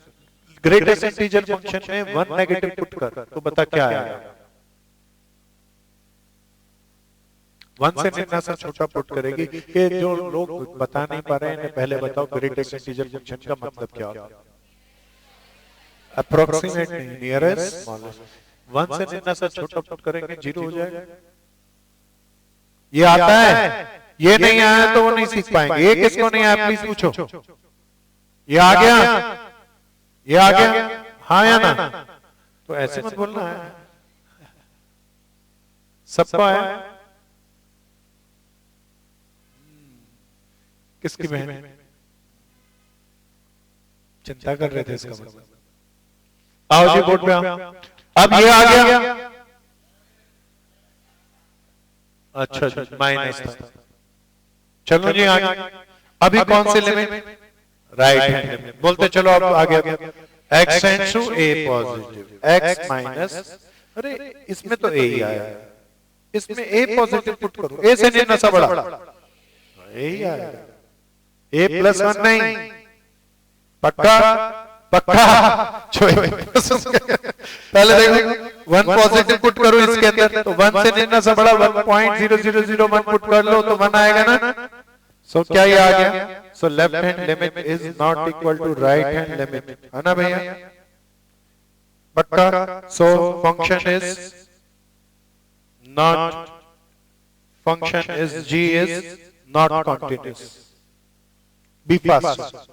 ग्रेटेस्ट इंटीजर फंक्शन में 1 नेगेटिव पुट कर तो बता क्या आएगा? 1 से निन्ना सा छोटा पुट करेगी। ये जो लोग बता नहीं पा रहे हैं, पहले बताओ ग्रेटेस्ट इंटीजर फंक्शन का मतलब क्या होता है? अप्रोक्सीमेट नहीं, नियरेस्ट स्मॉलेस्ट। 1 से निन्ना सा छोटा पुट करेंगे 0 हो जाएगा। ये आता है? ये नहीं आया तो वो नहीं सीख पाएंगे। ये किसको नहीं आया प्लीज पूछो। ये आ गया? ये आ गया? हाँ या ना? तो ऐसे मत बोलना है, सबको आया। किसकी बहन? चिंता कर रहे थे इसका मतलब। आओ जी बोर्ड पे आओ। अब ये आ गया? अच्छा माइनस था। चलो जी आगे। अभी कौन सी लिमिट? Right hand limit. बोलते चलो अब आ गया। x tends to a positive, x minus, अरे इसमें तो a ही आया, इसमें a पॉजिटिव पुट करो, a से निन्ना सा बड़ा, a ही आया। a +1 नहीं, पक्का पक्का। पहले देखो 1 पॉजिटिव पुट करो इसके अंदर, तो 1 से निन्ना सा बड़ा 1.0001 पुट कर लो तो 1 आएगा ना। सो क्या ये आ गया? So left hand limit is not equal to right hand limit, है ना भैया? पक्का। So function is not, function is g is not continuous. Be fast.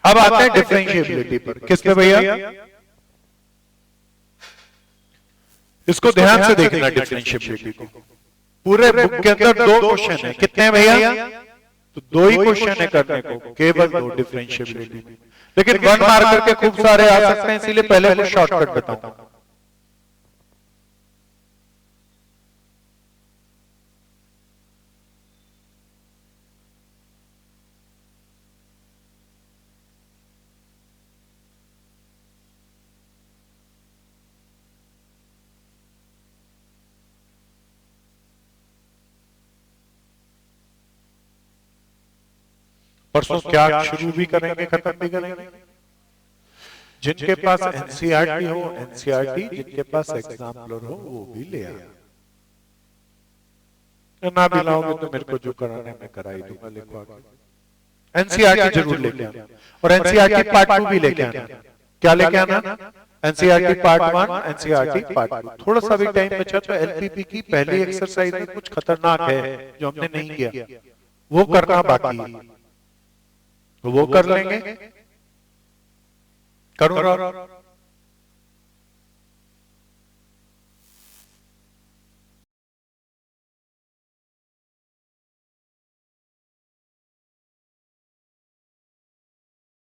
अब आते हैं डिफरेंशिएबिलिटी पर। किस पे भैया? इसको ध्यान से देखना डिफरेंशिएबिलिटी को। पूरे बुक के अंदर 2 क्वेश्चन है। कितने हैं भैया? तो 2 ही क्वेश्चन है करने को, केवल 2 डिफरेंशिएबिलिटी। लेकिन 1 मार्कर के खूब सारे आ सकते हैं, इसीलिए पहले कुछ शॉर्टकट बताऊंगा। परसों क्या शुरू भी करेंगे खत्म भी करेंगे। जिनके पास एनसीईआरटी हो एनसीईआरटी, जिनके पास एग्जाम्पलर हो वो भी ले आए। ना भी लाओगे तो मेरे को जो कराना है मैं करा ही दूंगा, लिखवा के। एनसीईआरटी जरूर लेके आना और एनसीईआरटी पार्ट 2 भी लेके आना। क्या लेके आना? NCERT part 1, NCERT part 2। थोड़ा सा भी टाइम बचा तो एलपीपी की पहली एक्सरसाइज में कुछ खतरनाक है जो हमने नहीं किया, वो करना बाकी है, वो कर लेंगे। करूंगा